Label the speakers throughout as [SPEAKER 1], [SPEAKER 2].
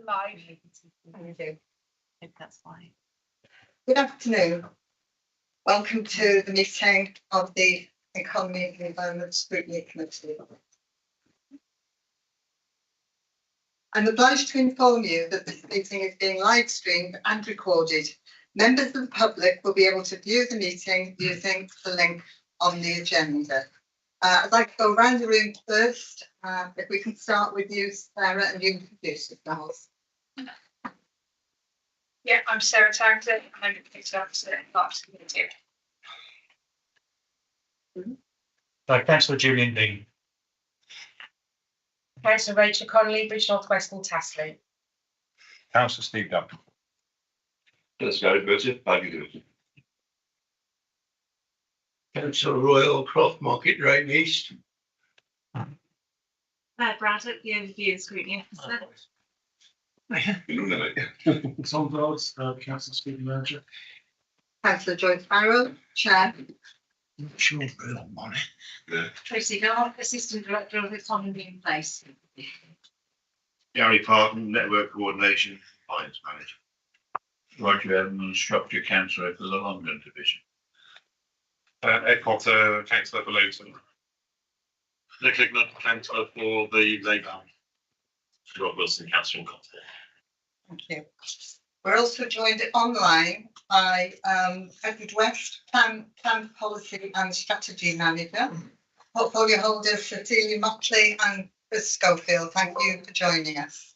[SPEAKER 1] Live. Thank you.
[SPEAKER 2] I think that's fine.
[SPEAKER 1] Good afternoon. Welcome to the meeting of the Economy and Environment Scrutiny Committee. I'm obliged to inform you that this meeting is being live streamed and recorded. Members of the public will be able to view the meeting using the link on the agenda. I'd like to go around the room first. If we can start with you, Sarah, and you introduce yourselves.
[SPEAKER 3] Yeah, I'm Sarah Townsend. I'm the Committee Officer in Parks Committee.
[SPEAKER 4] Councillor Julian Dean.
[SPEAKER 2] Councillor Rachel Connolly, Bridge North Western Task Lead.
[SPEAKER 4] Councillor Steve Dunn.
[SPEAKER 5] Let's go, Bertie. Fabulous.
[SPEAKER 6] Councillor Royal, Croft Market Drayton East.
[SPEAKER 2] Braddock, the overview and scrutiny officer.
[SPEAKER 4] Tom Dodds, Councillor Scrutiny Manager.
[SPEAKER 1] Councillor Joyce Barrow, Chair.
[SPEAKER 6] Sure, real money.
[SPEAKER 2] Tracy Gard, Assistant Director of Economy in Place.
[SPEAKER 5] Gary Parton, Network Coordination, Compliance Manager.
[SPEAKER 7] Roger Evans, Shropshire Councillor for the London Division.
[SPEAKER 5] Ed Potter, Councillor for Luton. Nick Lignant, Councillor for the Labour. Rob Wilson, Councillor in Contact.
[SPEAKER 1] Thank you. We're also joined online by Edward West, Plan Policy and Strategy Manager, Portfolio Holder Cecilia Motley and Chris Schofield. Thank you for joining us.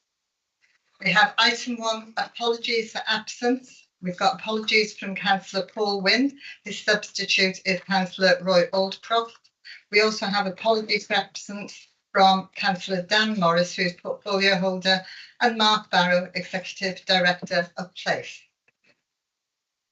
[SPEAKER 1] We have item 1, apologies for absence. We've got apologies from Councillor Paul Wynne. His substitute is Councillor Roy Aldcroft. We also have apologies for absence from Councillor Dan Morris, who is Portfolio Holder, and Mark Barrow, Executive Director of Place.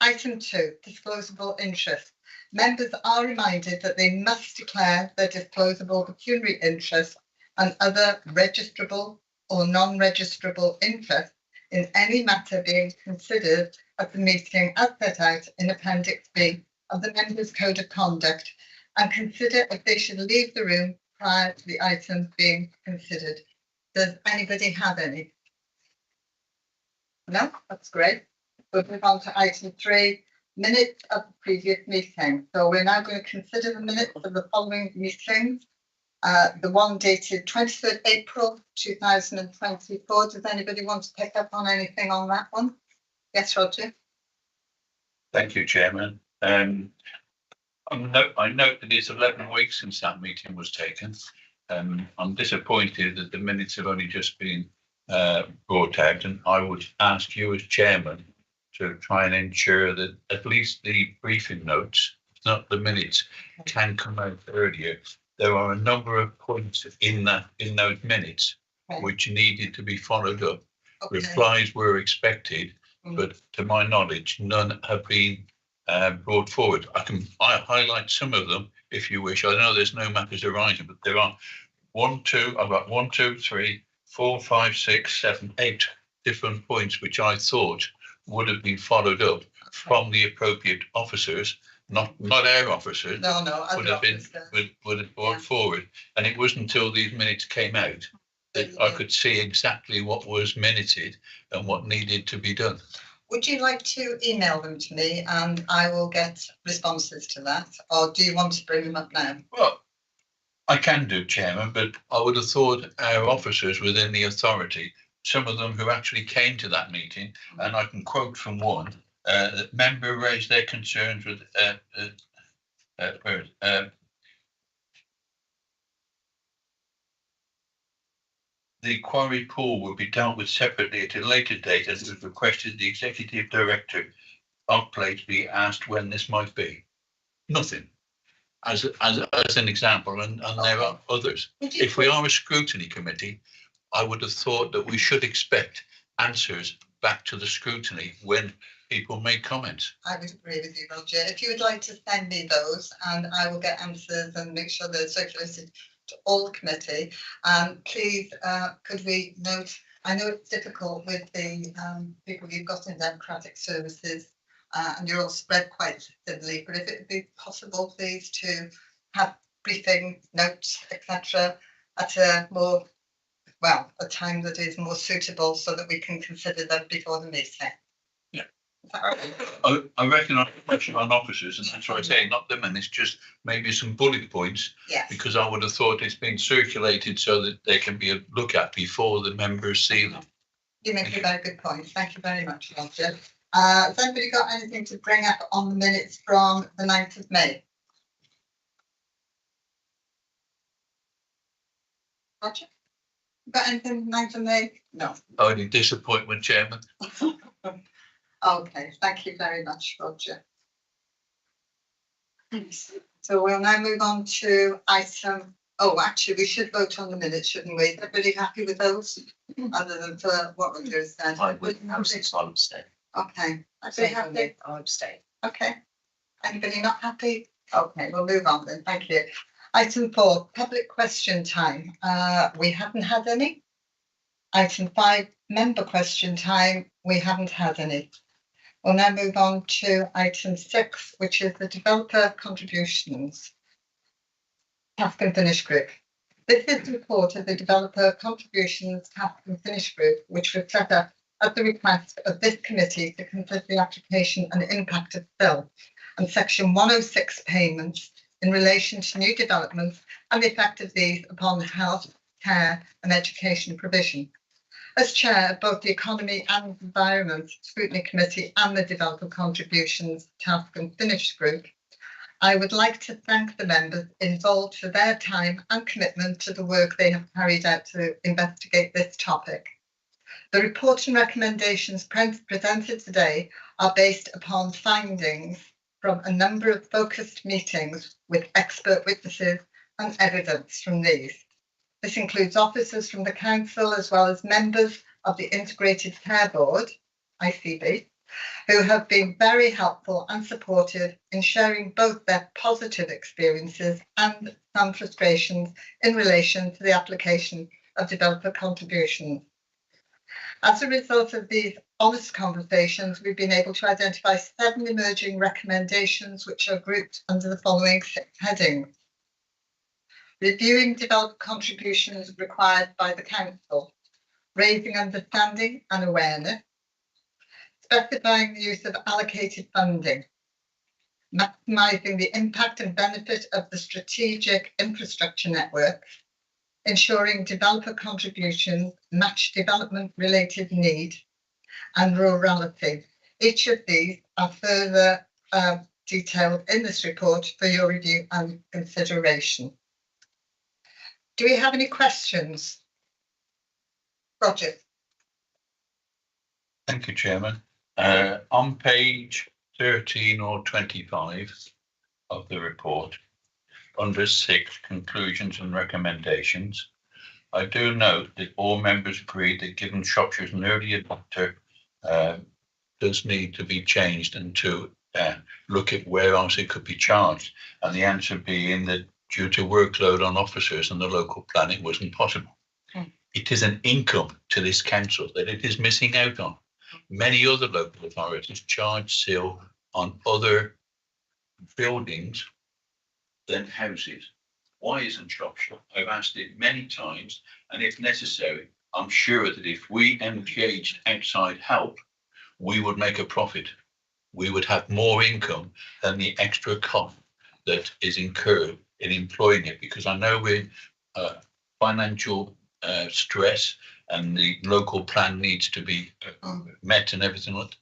[SPEAKER 1] Item 2, disclosable interest. Members are reminded that they must declare their disclosable pecuniary interest and other registrable or non-registrable interest in any matter being considered at the meeting as set out in Appendix B of the Members' Code of Conduct, and consider if they should leave the room prior to the item being considered. Does anybody have any? No? That's great. We'll move on to item 3, minutes of the previous meeting. So we're now going to consider the minutes of the following meetings. The one dated 23rd April 2024. Does anybody want to pick up on anything on that one? Yes, Roger.
[SPEAKER 7] Thank you, Chairman. I note that it's 11 weeks since that meeting was taken. I'm disappointed that the minutes have only just been brought out, and I would ask you as Chairman to try and ensure that at least the briefing notes, not the minutes, can come out earlier. There are a number of points in those minutes which needed to be followed up. Okay. Replies were expected, but to my knowledge, none have been brought forward. I highlight some of them if you wish. I know there's no matters arising, but there are I've got 1, 2, 3, 4, 5, 6, 7, 8 different points which I thought would have been followed up from the appropriate officers, not our officers.
[SPEAKER 1] No,
[SPEAKER 7] would have been brought forward. And it wasn't until these minutes came out that I could see exactly what was minuted and what needed to be done.
[SPEAKER 1] Would you like to email them to me and I will get responses to that? Or do you want to bring them up now?
[SPEAKER 7] Well, I can do, Chairman, but I would have thought our officers within the authority, some of them who actually came to that meeting, and I can quote from one, that member raised their concerns with the quarry pool will be dealt with separately at a later date, as was requested the Executive Director of Place be asked when this might be. Nothing. As an example, and there are others. If we are a scrutiny committee, I would have thought that we should expect answers back to the scrutiny when people make comments.
[SPEAKER 1] I would agree with you, Roger. If you would like to send me those, and I will get answers and make sure they're circulated to all the committee. Please, could we note, I know it's difficult with the people you've got in democratic services, and you're all spread quite thinly, but if it would be possible, please, to have briefing notes, etc., at a more well, a time that is more suitable so that we can consider them before the meeting.
[SPEAKER 7] Yeah.
[SPEAKER 1] Is that right?
[SPEAKER 7] I reckon I question on officers, and that's what I say, not them, and it's just maybe some bullet points,
[SPEAKER 1] Yes.
[SPEAKER 7] because I would have thought it's been circulated so that they can be a look at before the members see them.
[SPEAKER 1] You make a very good point. Thank you very much, Roger. Has anybody got anything to bring up on the minutes from the 9th of May? Roger? Got anything 9th of May? No.
[SPEAKER 7] Only disappointment, Chairman.
[SPEAKER 1] Okay, thank you very much, Roger. So we'll now move on to item, oh, actually, we should vote on the minutes, shouldn't we? Is everybody happy with those? Other than for what Roger has said?
[SPEAKER 8] I would abstain.
[SPEAKER 1] Okay. Everybody happy?
[SPEAKER 8] I'll abstain.
[SPEAKER 1] Okay. Anybody not happy? Okay, we'll move on then. Thank you. Item 4, public question time. We haven't had any. Item 5, member question time. We haven't had any. We'll now move on to item 6, which is the developer contributions. Task and Finish Group. This is the report of the developer contributions task and finish group, which was set up at the request of this committee to consider the application and impact of bill and section 106 payments in relation to new developments and the effect of these upon health, care and education provision. As chair of both the Economy and Environment Scrutiny Committee and the Developer Contributions Task and Finish Group, I would like to thank the members involved for their time and commitment to the work they have carried out to investigate this topic. The report and recommendations presented today are based upon findings from a number of focused meetings with expert witnesses and evidence from these. This includes officers from the council as well as members of the Integrated Care Board, ICB, who have been very helpful and supportive in sharing both their positive experiences and some frustrations in relation to the application of developer contributions. As a result of these honest conversations, we've been able to identify 7 emerging recommendations which are grouped under the following 6 headings. Reviewing developer contributions required by the council, raising understanding and awareness, specifying the use of allocated funding, maximising the impact and benefit of the strategic infrastructure network, ensuring developer contributions match development-related need, and rurality. Each of these are further detailed in this report for your review and consideration. Do we have any questions? Roger.
[SPEAKER 7] Thank you, Chairman. On page 13 or 25 of the report, under 6 conclusions and recommendations, I do note that all members agree that given Shropshire is an early adopter, does need to be changed and to look at where else it could be charged. And the answer being that due to workload on officers and the local plan, it wasn't possible. It is an income to this council that it is missing out on. Many other local authorities charge still on other buildings than houses. Why isn't Shropshire? I've asked it many times, and if necessary, I'm sure that if we engaged outside help, we would make a profit. We would have more income than the extra cost that is incurred in employing it, because I know we're financial stress and the local plan needs to be met and everything like that.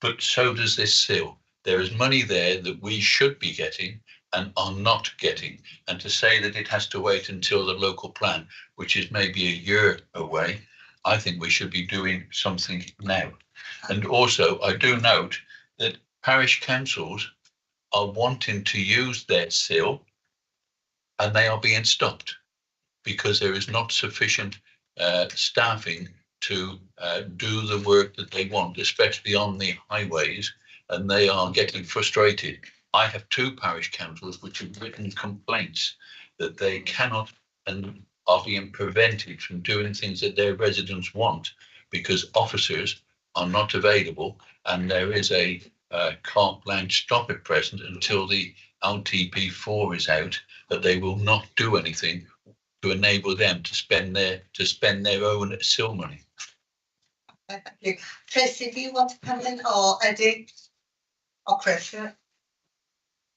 [SPEAKER 7] But so does this SIL. There is money there that we should be getting and are not getting. And to say that it has to wait until the local plan, which is maybe a year away, I think we should be doing something now. And also, I do note that parish councils are wanting to use their SIL and they are being stopped because there is not sufficient staffing to do the work that they want, especially on the highways, and they are getting frustrated. I have 2 parish councils which have written complaints that they cannot and are being prevented from doing things that their residents want because officers are not available, and there is a carte blanche stop at present until the LTP4 is out, that they will not do anything to enable them to spend their own SIL money.
[SPEAKER 1] Thank you. Tracy, do you want to come in, or Eddie, or Chris?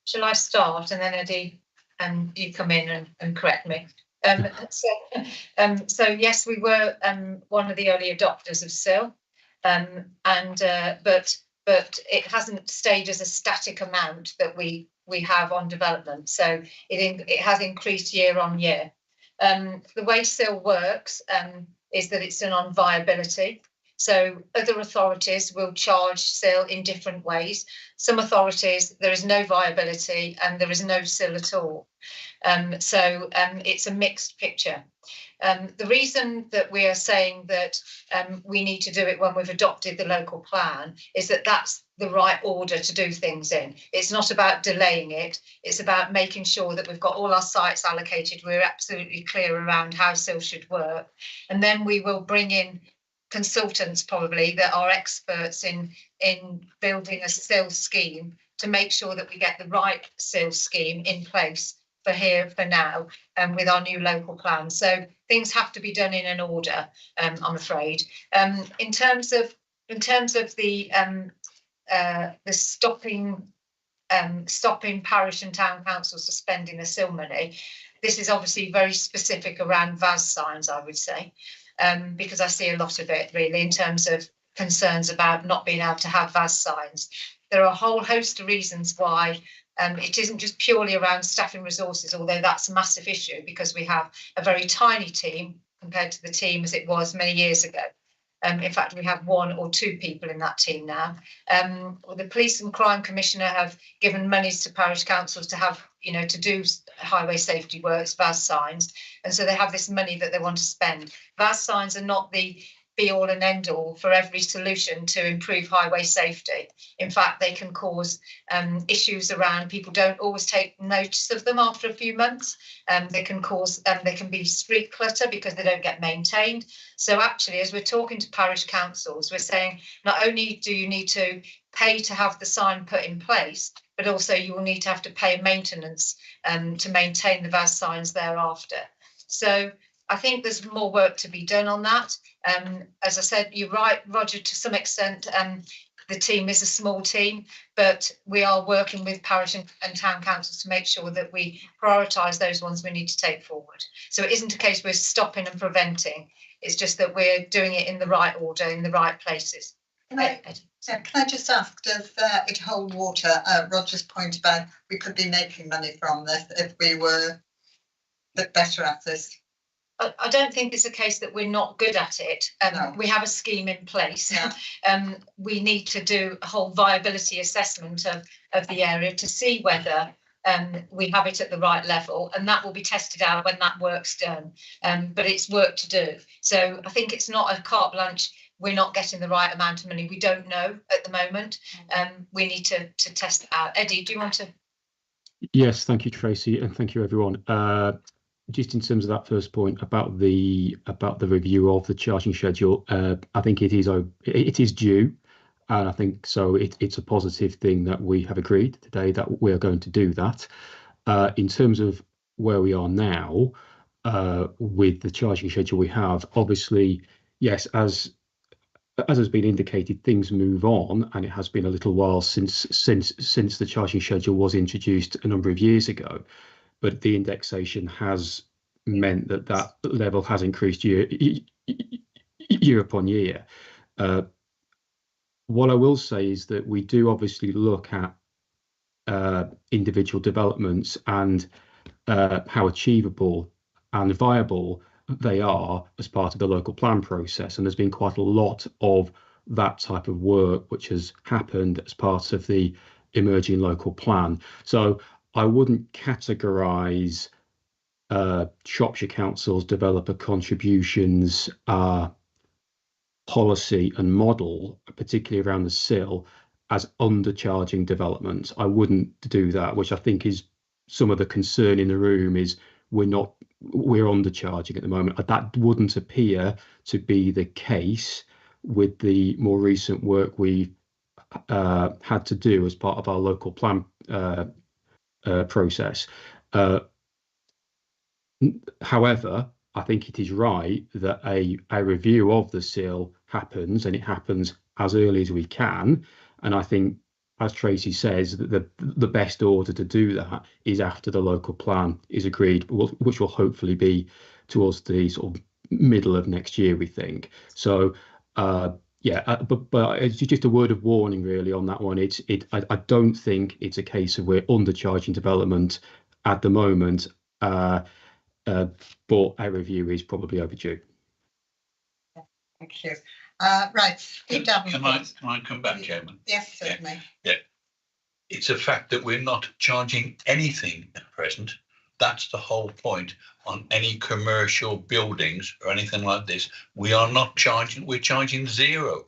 [SPEAKER 2] Shall I start and then Eddie, you come in and correct me? So yes, we were one of the early adopters of SIL, but it hasn't stayed as a static amount that we have on development. So it has increased year on year. The way SIL works is that it's done on viability. So other authorities will charge SIL in different ways. Some authorities, there is no viability and there is no SIL at all. So it's a mixed picture. The reason that we are saying that we need to do it when we've adopted the local plan is that that's the right order to do things in. It's not about delaying it. It's about making sure that we've got all our sites allocated. We're absolutely clear around how SIL should work. And then we will bring in consultants probably that are experts in building a SIL scheme to make sure that we get the right SIL scheme in place for here for now with our new local plan. So things have to be done in an order, I'm afraid. In terms of the stopping parish and town councils for spending the SIL money, this is obviously very specific around VAS signs, I would say. Because I see a lot of it really in terms of concerns about not being able to have VAS signs. There are a whole host of reasons why it isn't just purely around staffing resources, although that's a massive issue because we have a very tiny team compared to the team as it was many years ago. In fact, we have 1 or 2 people in that team now. The Police and Crime Commissioner have given monies to parish councils to have, to do highway safety works, VAS signs. And so they have this money that they want to spend. VAS signs are not the be all and end all for every solution to improve highway safety. In fact, they can cause issues around people don't always take notice of them after a few months. They can be street clutter because they don't get maintained. So actually, as we're talking to parish councils, we're saying not only do you need to pay to have the sign put in place, but also you will need to have to pay maintenance to maintain the VAS signs thereafter. So I think there's more work to be done on that. As I said, you're right, Roger, to some extent, the team is a small team, but we are working with parish and town councils to make sure that we prioritise those ones we need to take forward. So it isn't a case we're stopping and preventing. It's just that we're doing it in the right order, in the right places.
[SPEAKER 1] Can I just ask, does it hold water? Roger's point about we could be making money from this if we were a bit better at this.
[SPEAKER 2] I don't think it's a case that we're not good at it.
[SPEAKER 1] No.
[SPEAKER 2] We have a scheme in place.
[SPEAKER 1] Yeah.
[SPEAKER 2] We need to do a whole viability assessment of the area to see whether we have it at the right level, and that will be tested out when that work's done. But it's work to do. So I think it's not a carte blanche. We're not getting the right amount of money. We don't know at the moment. We need to test it out. Eddie, do you want to?
[SPEAKER 8] Yes, thank you, Tracy, and thank you, everyone. Just in terms of that first point about the review of the charging schedule, I think it is due, and I think so. It's a positive thing that we have agreed today that we are going to do that. In terms of where we are now with the charging schedule we have, obviously, yes, as has been indicated, things move on, and it has been a little while since the charging schedule was introduced a number of years ago. But the indexation has meant that level has increased year upon year. What I will say is that we do obviously look at individual developments and how achievable and viable they are as part of the local plan process. And there's been quite a lot of that type of work which has happened as part of the emerging local plan. So I wouldn't categorise Shropshire Council's developer contributions policy and model, particularly around the SIL, as undercharging developments. I wouldn't do that, which I think is some of the concern in the room is we're undercharging at the moment. That wouldn't appear to be the case with the more recent work we've had to do as part of our local plan process. However, I think it is right that a review of the SIL happens, and it happens as early as we can. And I think, as Tracy says, that the best order to do that is after the local plan is agreed, which will hopefully be towards the sort of middle of next year, we think. So, yeah, but it's just a word of warning really on that one. I don't think it's a case of we're undercharging development at the moment, but a review is probably overdue.
[SPEAKER 1] Thank you. Right, Steve Davenport.
[SPEAKER 7] Can I come back, Chairman?
[SPEAKER 1] Yes, certainly.
[SPEAKER 7] Yeah. It's a fact that we're not charging anything at present. That's the whole point. On any commercial buildings or anything like this, we are not charging, we're charging zero.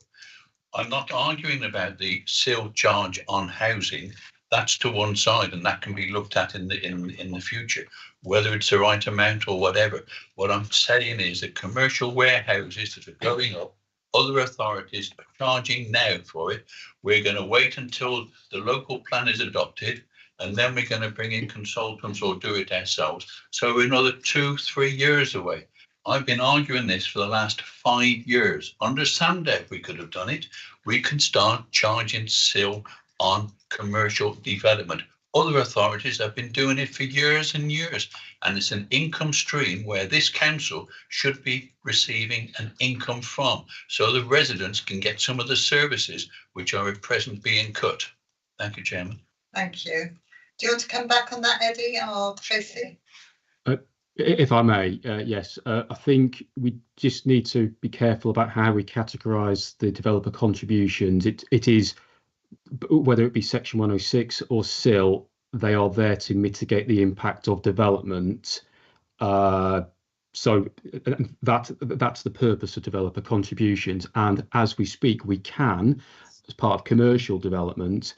[SPEAKER 7] I'm not arguing about the SIL charge on housing. That's to one side, and that can be looked at in the future, whether it's the right amount or whatever. What I'm saying is that commercial warehouses that are going up, other authorities are charging now for it. We're going to wait until the local plan is adopted, and then we're going to bring in consultants or do it ourselves. So we're another 2-3 years away. I've been arguing this for the last 5 years. Under SAMDEF, we could have done it. We can start charging SIL on commercial development. Other authorities have been doing it for years and years, and it's an income stream where this council should be receiving an income from, so the residents can get some of the services which are at present being cut. Thank you, Chairman.
[SPEAKER 1] Thank you. Do you want to come back on that, Eddie or Tracy?
[SPEAKER 8] If I may, yes. I think we just need to be careful about how we categorise the developer contributions. It is, whether it be Section 106 or SIL, they are there to mitigate the impact of development. So that's the purpose of developer contributions. And as we speak, we can, as part of commercial development,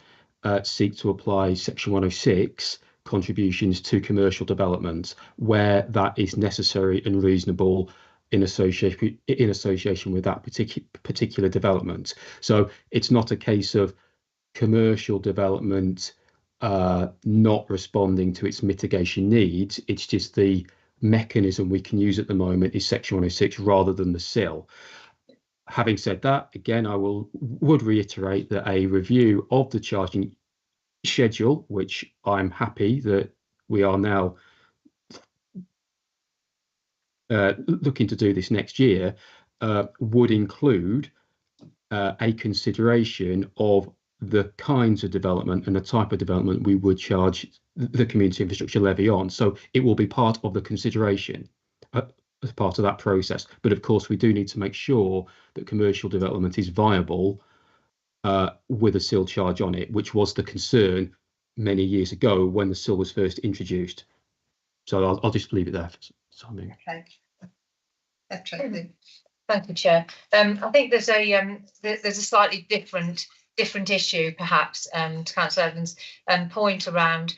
[SPEAKER 8] seek to apply Section 106 contributions to commercial development where that is necessary and reasonable in association with that particular development. So it's not a case of commercial development not responding to its mitigation needs. It's just the mechanism we can use at the moment is Section 106 rather than the SIL. Having said that, again, I would reiterate that a review of the charging schedule, which I'm happy that we are now looking to do this next year, would include a consideration of the kinds of development and the type of development we would charge the community infrastructure levy on. So it will be part of the consideration as part of that process. But of course, we do need to make sure that commercial development is viable with a SIL charge on it, which was the concern many years ago when the SIL was first introduced. So I'll just leave it there for something.
[SPEAKER 1] Okay. Tracy.
[SPEAKER 2] Thank you, Chair. I think there's a slightly different issue, perhaps, to Councillor Evans' point around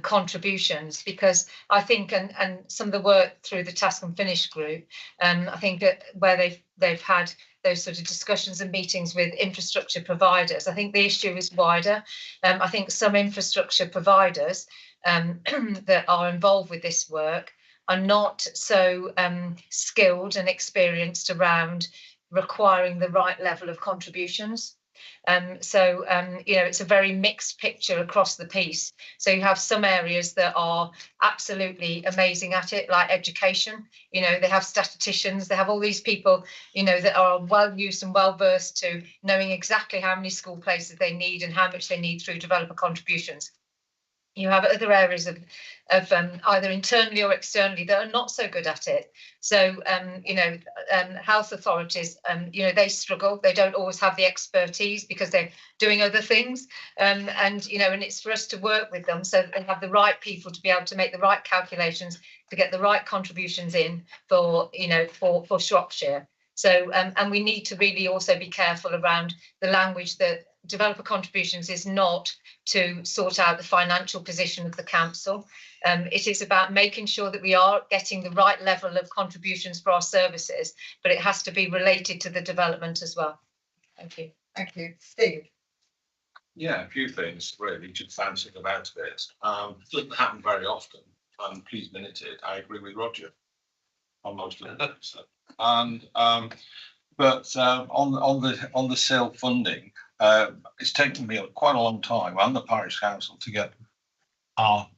[SPEAKER 2] contributions, because I think, and some of the work through the Task and Finish group, I think that where they've had those sort of discussions and meetings with infrastructure providers, I think the issue is wider. I think some infrastructure providers that are involved with this work are not so skilled and experienced around requiring the right level of contributions. So it's a very mixed picture across the piece. So you have some areas that are absolutely amazing at it, like education. They have statisticians, they have all these people, that are well used and well versed to knowing exactly how many school places they need and how much they need through developer contributions. You have other areas of either internally or externally that are not so good at it. So, health authorities, they struggle. They don't always have the expertise because they're doing other things. And it's for us to work with them so that they have the right people to be able to make the right calculations, to get the right contributions in for Shropshire. So, and we need to really also be careful around the language that developer contributions is not to sort out the financial position of the council. It is about making sure that we are getting the right level of contributions for our services, but it has to be related to the development as well. Thank you.
[SPEAKER 1] Thank you. Steve.
[SPEAKER 5] Yeah, a few things really, just fancying about this. Doesn't happen very often,
[SPEAKER 9] and please minute it, I agree with Roger on most of it. And but on the sale funding, it's taken me quite a long time and the parish council to get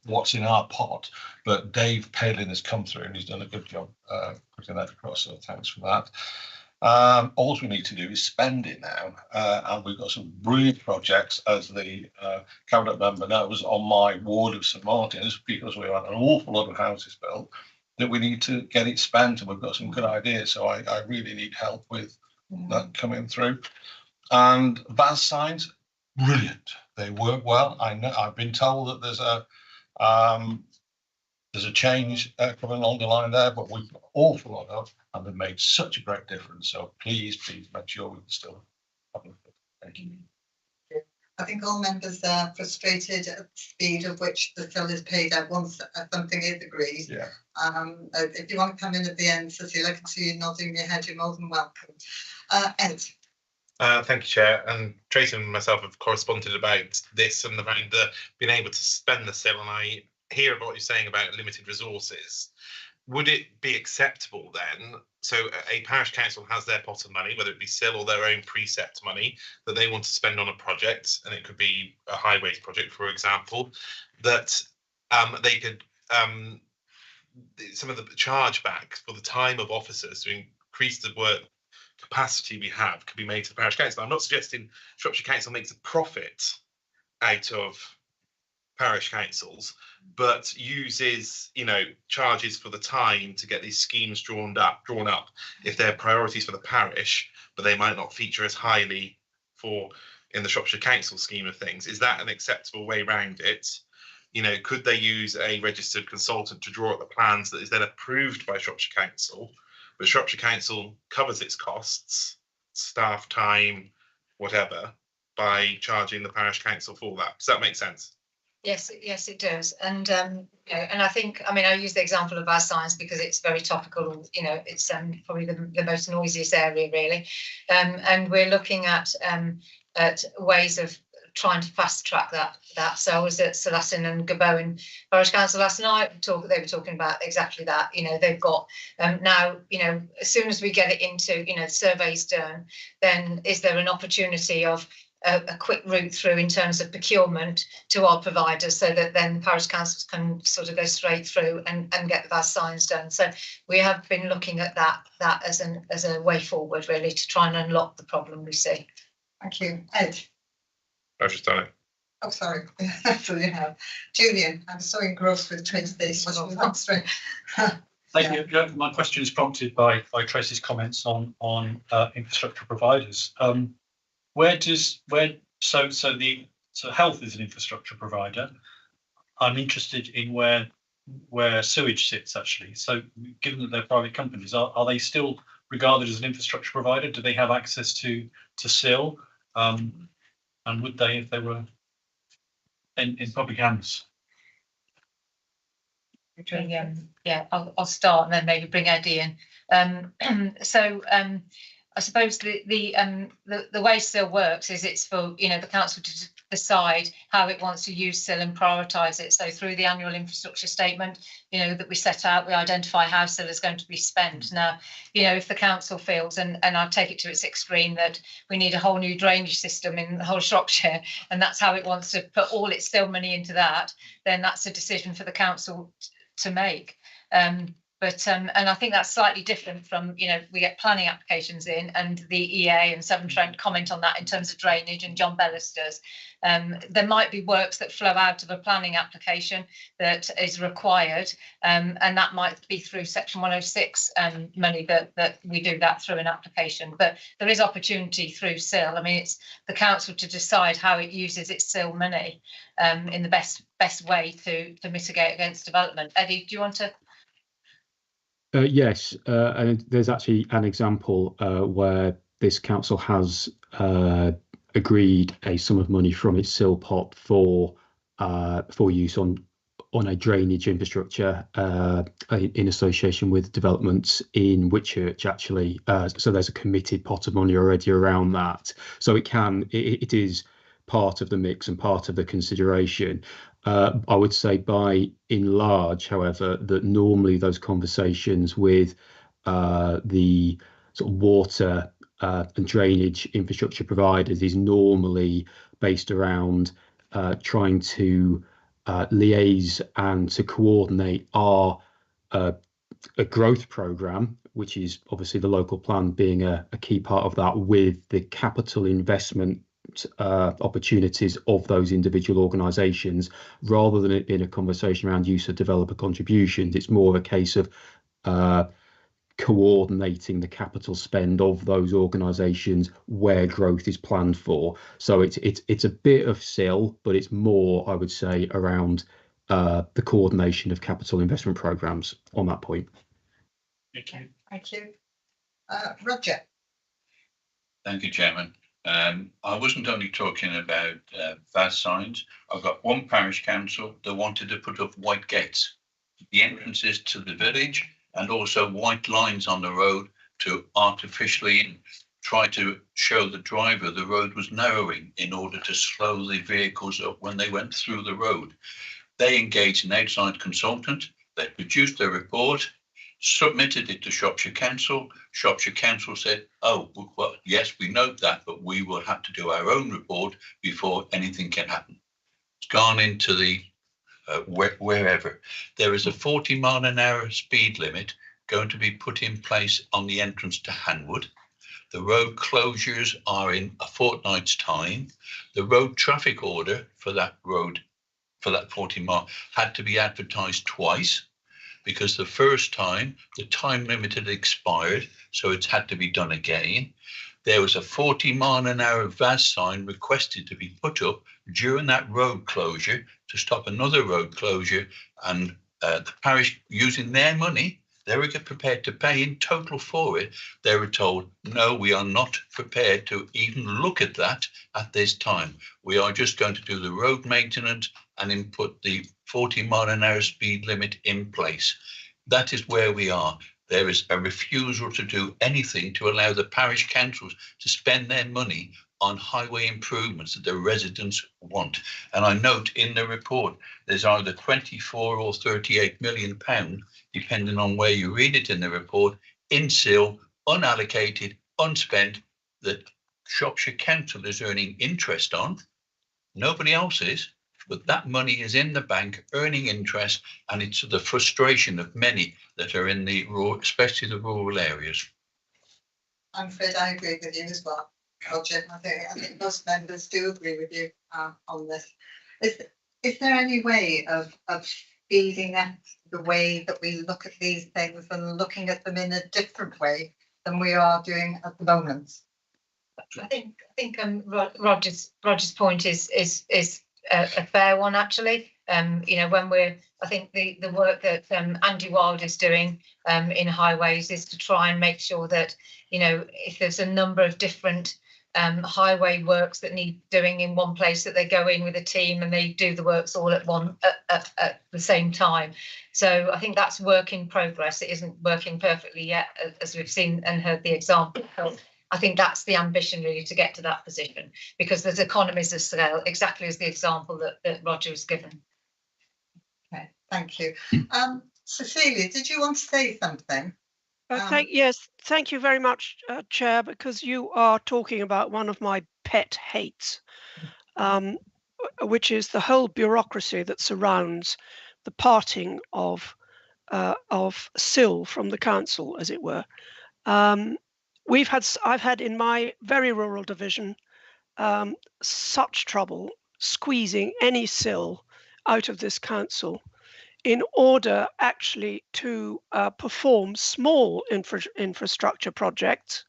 [SPEAKER 9] what's in our pot. But Dave Palin has come through and he's done a good job putting that across. So thanks for that. All we need to do is spend it now, and we've got some brilliant projects, as the cabinet member knows, on my ward of St Martin's, because we have an awful lot of houses built that we need to get it spent, and we've got some good ideas. So I really need help with that coming through. And VAS signs, brilliant. They work well. I know I've been told that there's a change coming along the line there, but we've got an awful lot of, and they've made such a great difference. So please make sure we can still have a look. Thank you.
[SPEAKER 1] I think all members are frustrated at the speed of which the bill is paid out once something is agreed.
[SPEAKER 9] Yeah.
[SPEAKER 1] If you want to come in at the end, Cecile, I can see you nodding your head, you're more than welcome. Ed.
[SPEAKER 10] Thank you, Chair. And Tracy and myself have corresponded about this and about being able to spend the SIL, and I hear about what you're saying about limited resources. Would it be acceptable then, so a parish council has their pot of money, whether it be SIL or their own precept money that they want to spend on a project, and it could be a highways project, for example, that they could some of the chargeback for the time of officers to increase the work capacity we have could be made to the parish council. I'm not suggesting Shropshire Council makes a profit out of parish councils, but uses, charges for the time to get these schemes drawn up if they're priorities for the parish, but they might not feature as highly in the Shropshire Council scheme of things. Is that an acceptable way around it? Could they use a registered consultant to draw up the plans that is then approved by Shropshire Council, but Shropshire Council covers its costs, staff time, whatever, by charging the parish council for that? Does that make sense?
[SPEAKER 2] Yes, it does. And and I think, I use the example of VAS signs because it's very topical. It's probably the most noisiest area really, and we're looking at ways of trying to fast track that. So I was at Salatin and Gabowen Parish Council last night. They were talking about exactly that. They've got now. As soon as we get it into the surveys done, then is there an opportunity of a quick route through in terms of procurement to our providers, so that then parish councils can sort of go straight through and get the VAS signs done. So we have been looking at that as a way forward really to try and unlock the problem we see.
[SPEAKER 1] Thank you. Ed.
[SPEAKER 10] I've just done it.
[SPEAKER 1] Oh, sorry. So you have. Julian, I'm so engrossed with train stations on Oswestry.
[SPEAKER 4] Thank you. Yeah, my question is prompted by Tracy's comments on infrastructure providers. So health is an infrastructure provider. I'm interested in where sewage sits actually. So given that they're private companies, are they still regarded as an infrastructure provider? Do they have access to SIL? And would they if they were in public hands?
[SPEAKER 2] I'll start and then maybe bring Eddie in. I suppose the way SIL works is it's for the council to decide how it wants to use SIL and prioritise it. So through the annual infrastructure statement, that we set out, we identify how SIL is going to be spent. Now, if the council feels, and I'll take it to its extreme, that we need a whole new drainage system in the whole of Shropshire, and that's how it wants to put all its SIL money into that, then that's a decision for the council to make. And I think that's slightly different from, we get planning applications in, and the EA and Severn Trent comment on that in terms of drainage, and John Bellis does. There might be works that flow out of a planning application that is required, and that might be through Section 106 money that we do that through an application. But there is opportunity through SIL. It's the council to decide how it uses its SIL money in the best way to mitigate against development. Eddie, do you want to?
[SPEAKER 8] Yes, and there's actually an example where this council has agreed a sum of money from its SIL pot for use on a drainage infrastructure in association with developments in Whitchurch actually. So there's a committed pot of money already around that. So it is part of the mix and part of the consideration. I would say by and large, however, that normally those conversations with the sort of water and drainage infrastructure providers is normally based around trying to liaise and to coordinate our a growth program, which is obviously the local plan being a key part of that, with the capital investment opportunities of those individual organisations, rather than it being a conversation around use of developer contributions. It's more of a case of coordinating the capital spend of those organisations where growth is planned for. So it's a bit of SIL, but it's more, I would say, around the coordination of capital investment programmes on that point.
[SPEAKER 1] Thank you. Roger.
[SPEAKER 7] Thank you, Chairman. I wasn't only talking about VAS signs. I've got one parish council that wanted to put up white gates, the entrances to the village, and also white lines on the road to artificially try to show the driver the road was narrowing in order to slow the vehicles up when they went through the road. They engaged an outside consultant. They produced their report, submitted it to Shropshire Council. Shropshire Council said, oh, well, yes, we note that, but we will have to do our own report before anything can happen. It's gone into the wherever. There is a 40-mile-an-hour speed limit going to be put in place on the entrance to Hanwood. The road closures are in a fortnight's time. The road traffic order for that road, for that 40-mile, had to be advertised twice, because the first time the time limit had expired, so it's had to be done again. There was a 40-mile-an-hour VAS sign requested to be put up during that road closure to stop another road closure, and the parish, using their money, they were prepared to pay in total for it. They were told, no, we are not prepared to even look at that at this time. We are just going to do the road maintenance and input the 40-mile-an-hour speed limit in place. That is where we are. There is a refusal to do anything to allow the parish councils to spend their money on highway improvements that the residents want. And I note in the report, there's either 24 or 38 million pounds, depending on where you read it in the report, in SIL, unallocated, unspent, that Shropshire Council is earning interest on. Nobody else is, but that money is in the bank earning interest, and it's the frustration of many that are in the rural, especially the rural areas.
[SPEAKER 1] I'm afraid I agree with you as well, Roger. I think most members do agree with you on this. Is there any way of speeding up the way that we look at these things and looking at them in a different way than we are doing at the moment?
[SPEAKER 2] I think Roger's point is a fair one, actually. You know, when I think the work that Andy Wild is doing in highways is to try and make sure that, you know, if there's a number of different highway works that need doing in one place, that they go in with a team and they do the works all at the same time. So I think that's work in progress. It isn't working perfectly yet, as we've seen and heard the example. I think that's the ambition, really, to get to that position, because there's economies of scale, exactly as the example that Roger has given.
[SPEAKER 1] Okay, thank you. Cecilia, did you want to say something?
[SPEAKER 11] Yes, thank you very much, Chair, because you are talking about one of my pet hates, which is the whole bureaucracy that surrounds the parting of SIL from the council, as it were. I've had in my very rural division such trouble squeezing any SIL out of this council in order actually to perform small infrastructure projects,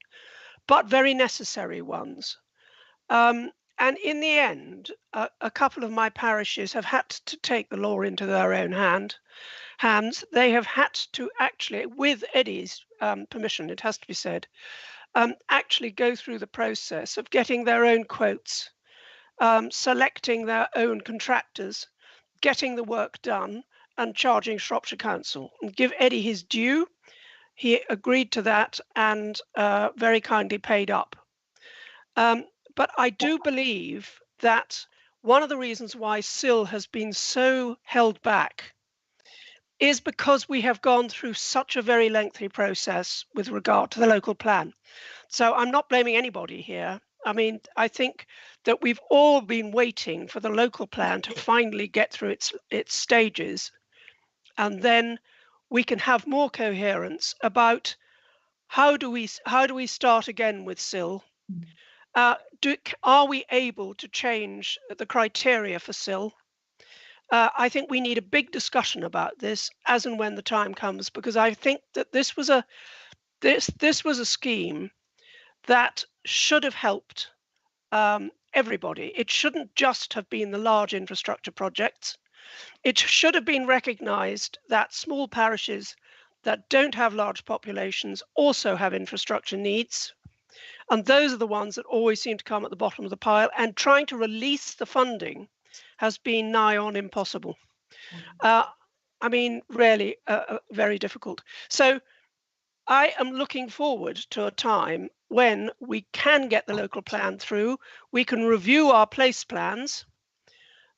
[SPEAKER 11] but very necessary ones. And in the end, a couple of my parishes have had to take the law into their own hands. They have had to actually, with Eddie's permission, it has to be said, actually go through the process of getting their own quotes, selecting their own contractors, getting the work done, and charging Shropshire Council. And give Eddie his due. He agreed to that and very kindly paid up. But I do believe that one of the reasons why SIL has been so held back is because we have gone through such a very lengthy process with regard to the local plan. So I'm not blaming anybody here. I mean, I think that we've all been waiting for the local plan to finally get through its stages, and then we can have more coherence about how do we start again with SIL. Are we able to change the criteria for SIL? I think we need a big discussion about this as and when the time comes, because I think that this was a scheme that should have helped everybody. It shouldn't just have been the large infrastructure projects. It should have been recognised that small parishes that don't have large populations also have infrastructure needs. And those are the ones that always seem to come at the bottom of the pile, and trying to release the funding has been nigh on impossible. I mean, really very difficult. So I am looking forward to a time when we can get the local plan through, we can review our place plans,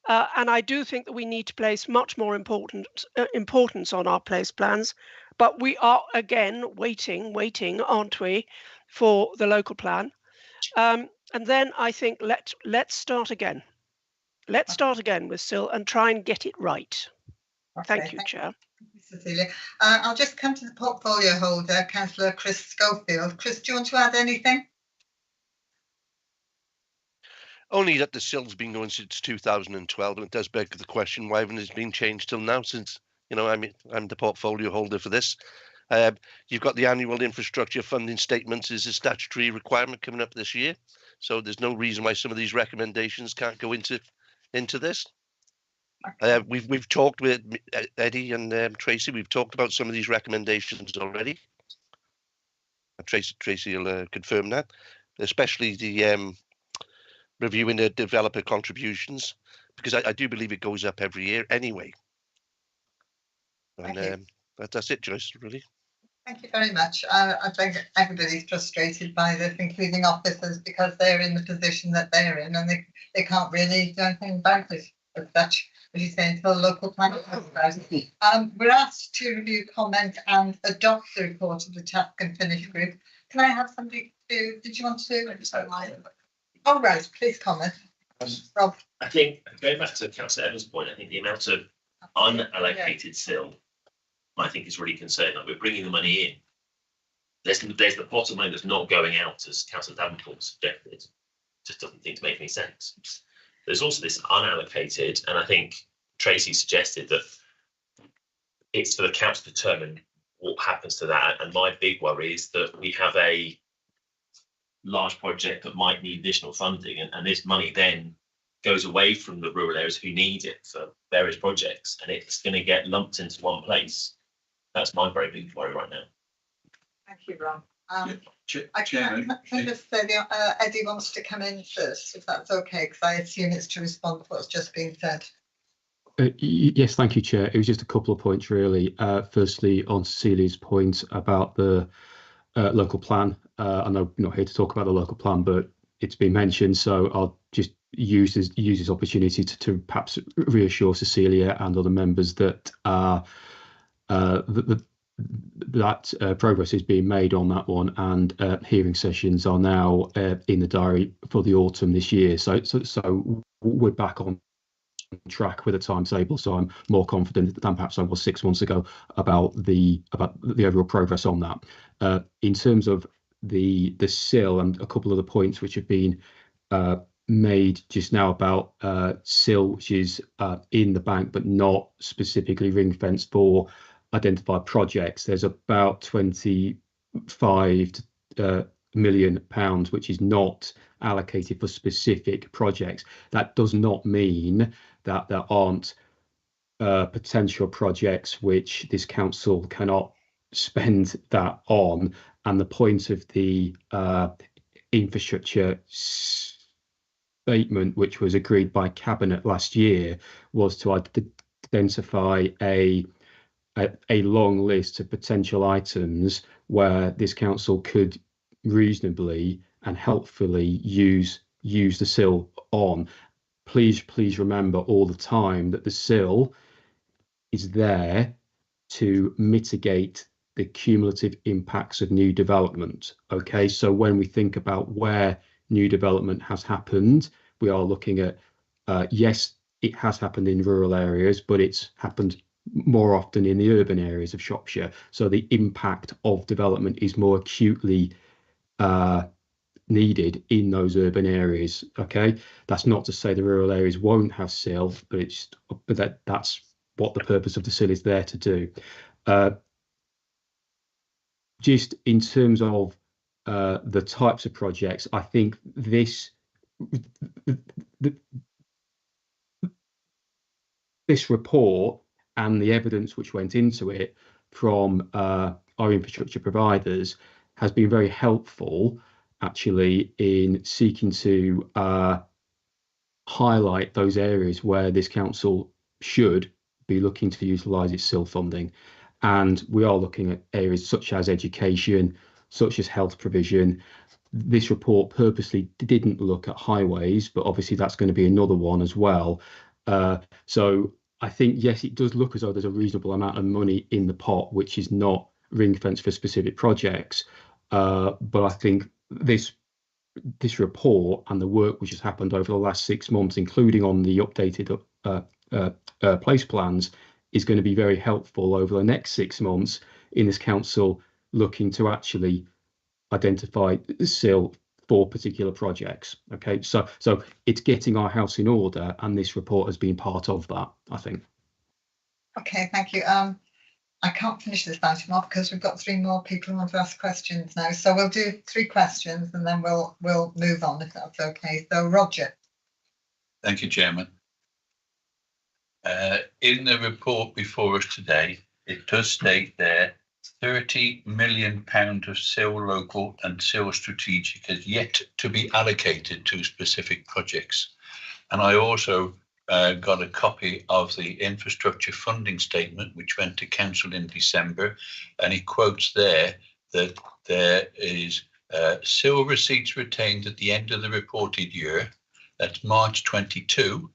[SPEAKER 11] and I do think that we need to place much more importance on our place plans, but we are again waiting, aren't we, for the local plan. And then I think let's start again. Let's start again with SIL and try and get it right.
[SPEAKER 1] Okay,
[SPEAKER 11] Thank you, Chair.
[SPEAKER 1] Thank you, Cecilia. I'll just come to the portfolio holder, Councillor Chris Schofield. Chris, do you want to add anything?
[SPEAKER 12] Only that the SIL's been going since 2012, and it does beg the question, why haven't it been changed till now? Since, you know, I'm the portfolio holder for this. You've got the annual infrastructure funding statements is a statutory requirement coming up this year, so there's no reason why some of these recommendations can't go into this. We've talked with Eddie and Tracy. We've talked about some of these recommendations already. Tracy will confirm that, especially the reviewing the developer contributions, because I do believe it goes up every year anyway. And that's it, Joyce, really.
[SPEAKER 1] Thank you very much. I think everybody's frustrated by this, including officers, because they're in the position that they're in, and they can't really do anything about it as such, as you say, until local planning comes about. We're asked to review, comment and adopt the report of the task and finish group. Can I have somebody to, did you want to? Oh, right, please comment. Rob.
[SPEAKER 13] I think, going back to Councillor Evans' point, I think the amount of unallocated SIL, I think, is really concerning. Like, we're bringing the money in. There's the pot of money that's not going out, as Councillor Davenport suggested. Just doesn't seem to make any sense. There's also this unallocated, and I think Tracy suggested that it's for the council to determine what happens to that. And my big worry is that we have a large project that might need additional funding, and this money then goes away from the rural areas who need it for various projects, and it's going to get lumped into one place. That's my very big worry right now.
[SPEAKER 1] Thank you, Rob. I can just say Eddie wants to come in first, if that's okay, because I assume it's to respond to what's just been said.
[SPEAKER 8] Yes, thank you, Chair. It was just a couple of points, really. Firstly, on Cecilia's point about the local plan. I know we're not here to talk about the local plan, but it's been mentioned, so I'll just use this opportunity to perhaps reassure Cecilia and other members that that progress is being made on that one, and hearing sessions are now in the diary for the autumn this year. So we're back on track with a timetable. So I'm more confident than perhaps I was 6 months ago about the overall progress on that. In terms of the SIL and a couple of the points which have been made just now about SIL, which is in the bank but not specifically ring fenced for identified projects. There's about £25 million which is not allocated for specific projects. That does not mean that there aren't potential projects which this council cannot spend that on. And the point of the infrastructure statement, which was agreed by Cabinet last year, was to identify a long list of potential items where this council could reasonably and helpfully use the SIL on. please remember all the time that the sill is there to mitigate the cumulative impacts of new development. Okay, so when we think about where new development has happened, we are looking at, yes, it has happened in rural areas, but it's happened more often in the urban areas of Shropshire. So the impact of development is more acutely needed in those urban areas. Okay, that's not to say the rural areas won't have sill, but that's what the purpose of the sill is there to do. Just in terms of the types of projects, I think this report and the evidence which went into it from our infrastructure providers has been very helpful, actually, in seeking to highlight those areas where this council should be looking to utilise its sill funding. And we are looking at areas such as education, such as health provision. This report purposely didn't look at highways, but obviously that's going to be another one as well. So I think, yes, it does look as though there's a reasonable amount of money in the pot, which is not ring fenced for specific projects. But I think this report and the work which has happened over the last 6 months, including on the updated place plans, is going to be very helpful over the next 6 months in this council looking to actually identify sill for particular projects. Okay, so it's getting our house in order, and this report has been part of that, I think. Okay, thank you. I can't finish this item off because we've got 3 more people who want to ask questions now. So we'll do 3 questions and then we'll move on, if that's okay. So Roger.
[SPEAKER 7] Thank you, Chairman. In the report before us today, it does state there £30 million of sill local and sill strategic has yet to be allocated to specific projects. And I also got a copy of the infrastructure funding statement, which went to council in December, and it quotes there that there is sill receipts retained at the end of the reported year, that's March 22,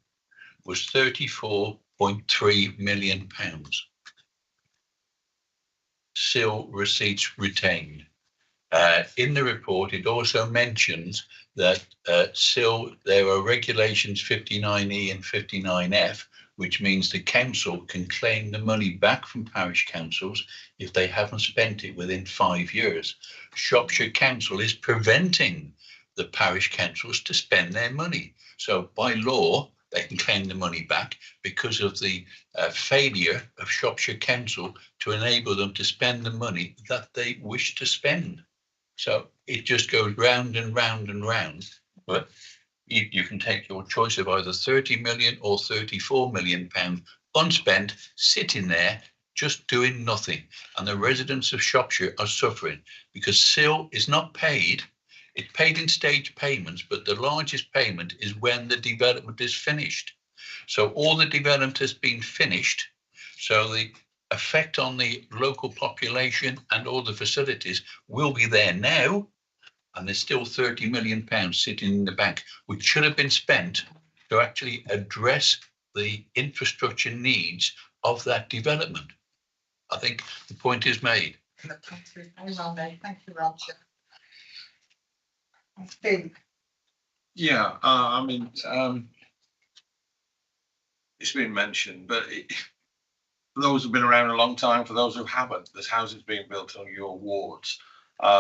[SPEAKER 7] was £34.3 million. Sill receipts retained. In the report, it also mentions that sill, there are regulations 59E and 59F, which means the council can claim the money back from parish councils if they haven't spent it within 5 years. Shropshire Council is preventing the parish councils to spend their money. So by law, they can claim the money back because of the failure of Shropshire Council to enable them to spend the money that they wish to spend. So it just goes round and round and round. But you can take your choice of either 30 million or 34 million pounds unspent, sitting there, just doing nothing. And the residents of Shropshire are suffering because sill is not paid. It's paid in stage payments, but the largest payment is when the development is finished. So all the development has been finished. So the effect on the local population and all the facilities will be there now. And there's still £30 million sitting in the bank, which should have been spent to actually address the infrastructure needs of that development. I think the point is made.
[SPEAKER 1] Very well made. Thank you, Roger. Steve.
[SPEAKER 9] Yeah, I mean, it's been mentioned, but for those who've been around a long time, for those who haven't, there's houses being built on your wards.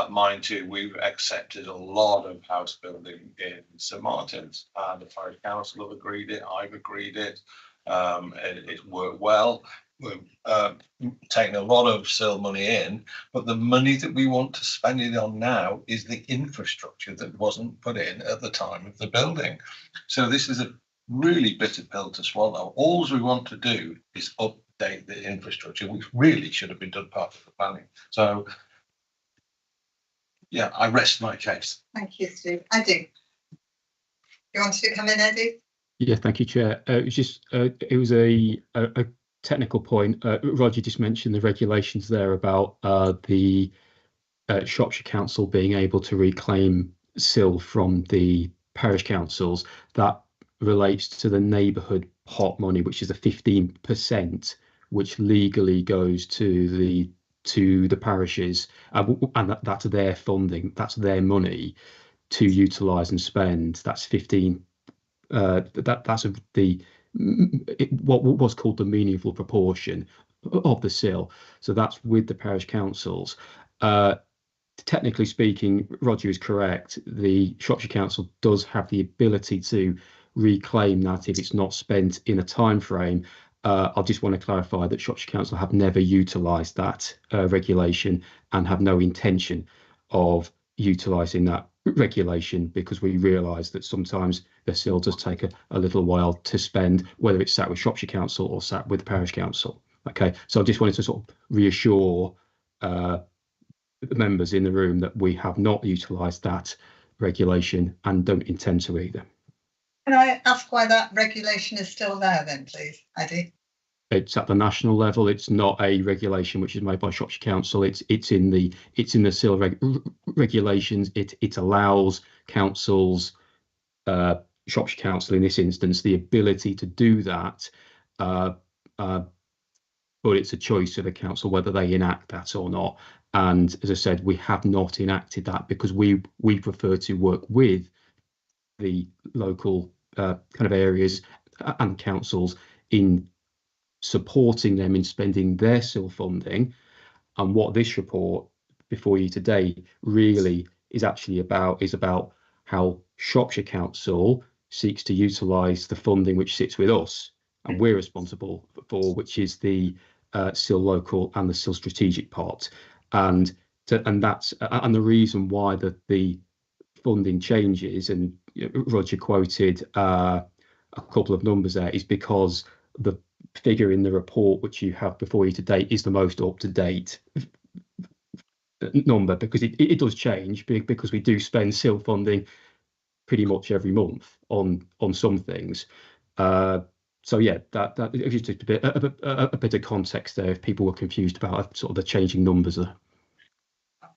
[SPEAKER 9] Mine too, we've accepted a lot of house building in St Martin's. The parish council have agreed it, I've agreed it, and it's worked well. We've taken a lot of sill money in, but the money that we want to spend it on now is the infrastructure that wasn't put in at the time of the building. So this is a really bitter pill to swallow. All we want to do is update the infrastructure, which really should have been done part of the planning. So yeah, I rest my case.
[SPEAKER 1] Thank you, Steve. Eddie, you wanted to come in, Eddie?
[SPEAKER 8] Yeah, thank you, Chair. It was just it was a technical point. Roger just mentioned the regulations there about the Shropshire Council being able to reclaim sill from the parish councils. That relates to the neighbourhood pot money, which is the 15%, which legally goes to the parishes, and that's their funding, that's their money to utilise and spend. That's 15. That's what was called the meaningful proportion of the SIL. So that's with the parish councils. Technically speaking, Roger is correct. The Shropshire Council does have the ability to reclaim that if it's not spent in a time frame. I just want to clarify that Shropshire Council have never utilised that regulation and have no intention of utilising that regulation, because we realise that sometimes the SIL does take a little while to spend, whether it's sat with Shropshire Council or sat with the Parish Council. Okay, so I just wanted to sort of reassure the members in the room that we have not utilised that regulation and don't intend to either.
[SPEAKER 1] Can I ask why that regulation is still there then, please, Eddie?
[SPEAKER 8] It's at the national level. It's not a regulation which is made by Shropshire Council. It's in the SIL regulations. It allows councils, Shropshire Council in this instance, the ability to do that, but it's a choice of the council whether they enact that or not. And as I said, we have not enacted that because we prefer to work with the local kind of areas and councils in supporting them in spending their SIL funding. And what this report before you today really is actually about how Shropshire Council seeks to utilise the funding which sits with us and we're responsible for, which is the SIL local and the SIL strategic part. And the reason why the funding changes, and Roger quoted a couple of numbers there, is because the figure in the report which you have before you today is the most up-to-date number, because it does change, because we do spend SIL funding pretty much every month on some things. So yeah, that just a bit of context there if people were confused about sort of the changing numbers there.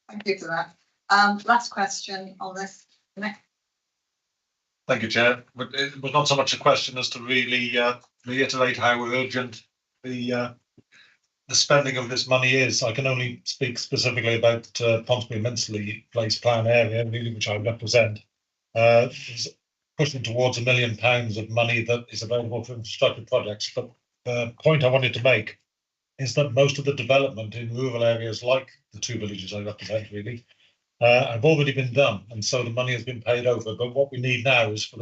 [SPEAKER 1] Thank you for that. Last question on this. Nick?
[SPEAKER 4] Thank you, Chair. But it was not so much a question as to really reiterate how urgent the spending of this money is. I can only speak specifically about Ponsonby Minsley Place Plan area, really, which I represent. There's pushing towards £1 million of money that is available for infrastructure projects. But the point I wanted to make is that most of the development in rural areas, like the two villages I represent, really, have already been done, and so the money has been paid over. But what we need now is for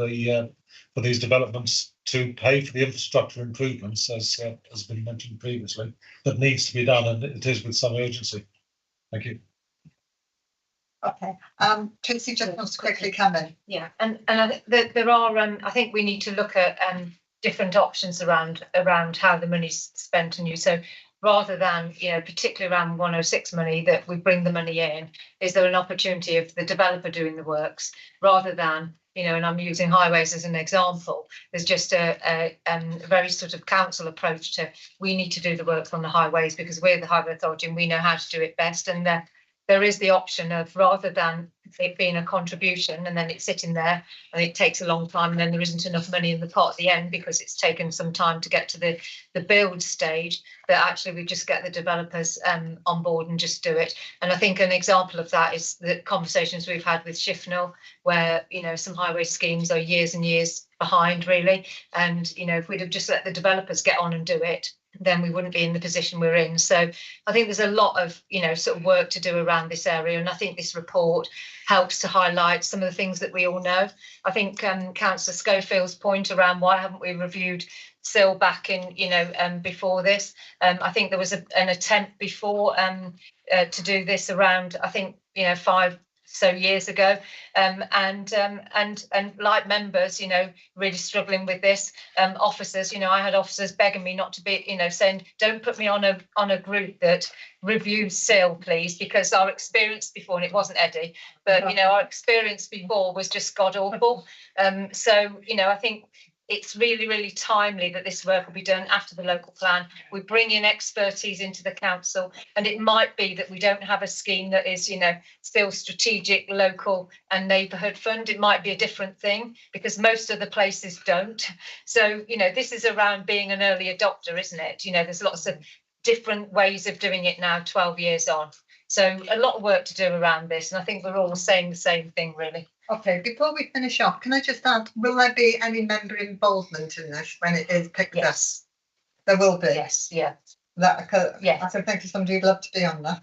[SPEAKER 4] these developments to pay for the infrastructure improvements, as has been mentioned previously, that needs to be done, and it is with some urgency. Thank you.
[SPEAKER 1] Okay. Tracy just wants to quickly come in.
[SPEAKER 2] Yeah, and I think there are. I think we need to look at different options around how the money's spent and used. So rather than, particularly around 106 money, that we bring the money in, is there an opportunity of the developer doing the works rather than, and I'm using highways as an example, there's just a very sort of council approach to, we need to do the work on the highways because we're the highway authority and we know how to do it best. And there is the option of, rather than it being a contribution and then it's sitting there and it takes a long time and then there isn't enough money in the pot at the end because it's taken some time to get to the build stage, that actually we just get the developers on board and just do it. And I think an example of that is the conversations we've had with Shirehall, where some highway schemes are years and years behind really, and if we'd have just let the developers get on and do it, then we wouldn't be in the position we're in. So I think there's a lot of sort of work to do around this area, and I think this report helps to highlight some of the things that we all know. I think Councillor Schofield's point around why haven't we reviewed SIL back in before this. I think there was an attempt before to do this around, I think 5 so years ago, and like members, really struggling with this. Officers, I had officers begging me not to be, saying, don't put me on a group that reviews SIL, please, because our experience before, and it wasn't Eddie, but our experience before was just god awful. So I think it's really, really timely that this work will be done after the local plan. We bring in expertise into the council, and it might be that we don't have a scheme that is, still strategic, local and neighbourhood fund. It might be a different thing because most of the places don't. So, this is around being an early adopter, isn't it? There's lots of different ways of doing it now, 12 years on. So a lot of work to do around this, and I think we're all saying the same thing, really.
[SPEAKER 1] Okay, before we finish off, can I just add, will there be any member involvement in this when it is picked up?
[SPEAKER 2] Yes.
[SPEAKER 1] There will be?
[SPEAKER 2] Yes, yeah.
[SPEAKER 1] I
[SPEAKER 2] Yeah.
[SPEAKER 1] can think of somebody who'd love to be on that.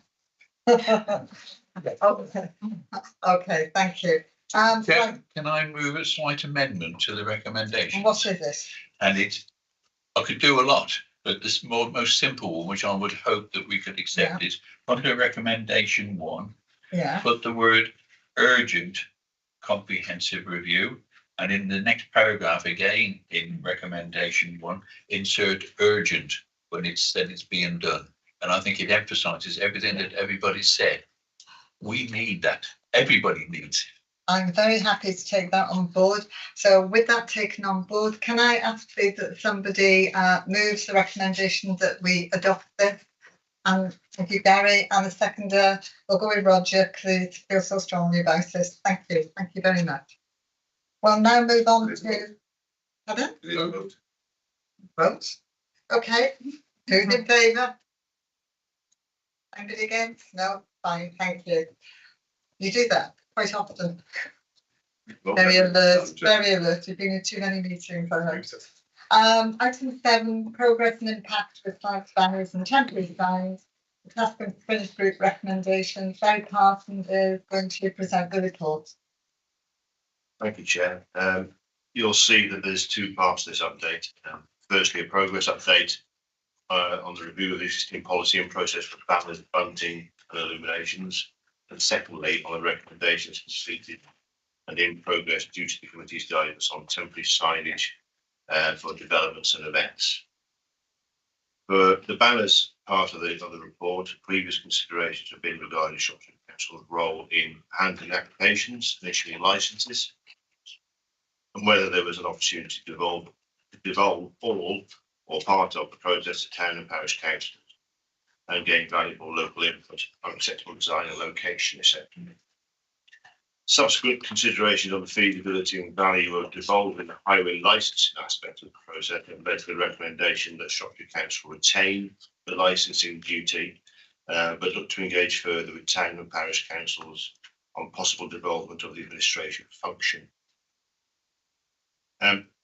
[SPEAKER 1] Okay, thank you.
[SPEAKER 7] Can I move a slight amendment to the recommendation?
[SPEAKER 1] What is this?
[SPEAKER 7] And I could do a lot, but this most simple one, which I would hope that we could accept, is under recommendation 1, put the word urgent comprehensive review, and in the next paragraph again in recommendation 1, insert urgent when it's said it's being done. And I think it emphasises everything that everybody said. We need that. Everybody needs it.
[SPEAKER 1] I'm very happy to take that on board. So with that taken on board, can I ask please that somebody moves the recommendation that we adopt this? And thank you, Gary. And the seconder, we'll go with Roger because he feels so strongly about this. Thank you. Thank you very much. We'll now move on to... Pardon? Vote. Okay. Who's in favour? Anybody against? No? Fine, thank you. You do that quite often. Very alert, very alert. You've been in too many meetings, I know. Item 7, progress and impact with flags, banners and temporary signs. The task and finish group recommendations. Barry Parsons is going to present the report.
[SPEAKER 5] Thank you, Chair. You'll see that there's 2 parts to this update. Firstly, a progress update on the review of the existing policy and process for banners, bunting and illuminations. And secondly, on the recommendations completed and in progress due to the committee's guidance on temporary signage for developments and events. For the banners part of the report, previous considerations have been regarding Shropshire Council's role in handling applications and issuing licences, and whether there was an opportunity to devolve all or part of the process to town and parish councils and gain valuable local input on acceptable design and location, etc. Subsequent considerations on the feasibility and value of devolving the highway licensing aspect of the process have led to the recommendation that Shropshire Council retain the licensing duty, but look to engage further with town and parish councils on possible development of the administration function.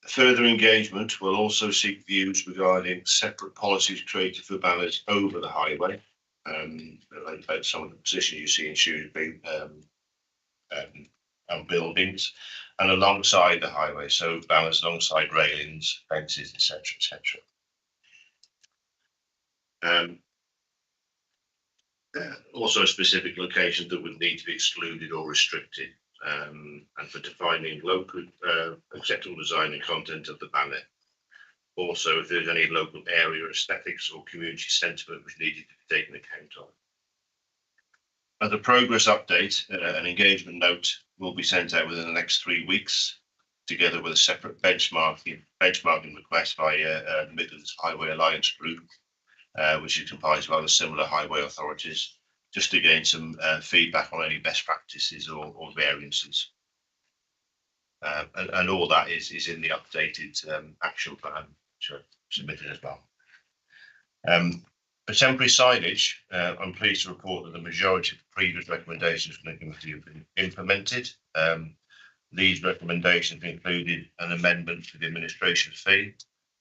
[SPEAKER 5] Further engagement will also seek views regarding separate policies created for banners over the highway, about some of the positions you see in Shrewsbury and buildings, and alongside the highway, so banners alongside railings, fences, etc., etc. Also, specific locations that would need to be excluded or restricted. And for defining local acceptable design and content of the banner. Also, if there's any local area aesthetics or community sentiment which needed to be taken account of. As a progress update, an engagement note will be sent out within the next 3 weeks, together with a separate benchmarking request by the Midlands Highway Alliance Group, which is comprised of other similar highway authorities, just to gain some feedback on any best practices or variances. And all that is in the updated action plan, which I submitted as well. For temporary signage, I'm pleased to report that the majority of the previous recommendations from the committee have been implemented. These recommendations included an amendment to the administration fee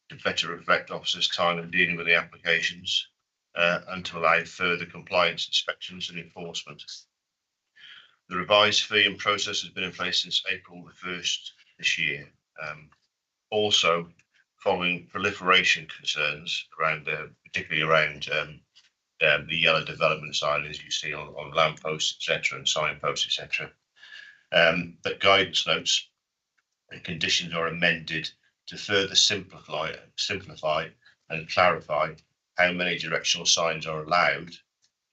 [SPEAKER 5] to better reflect officers' time in dealing with the applications, and to allow further compliance inspections and enforcement. The revised fee and process has been in place since April the 1st this year. Also, following proliferation concerns around, particularly around the yellow development signage you see on lampposts, etc., and signposts, etc., that guidance notes and conditions are amended to further simplify and clarify how many directional signs are allowed,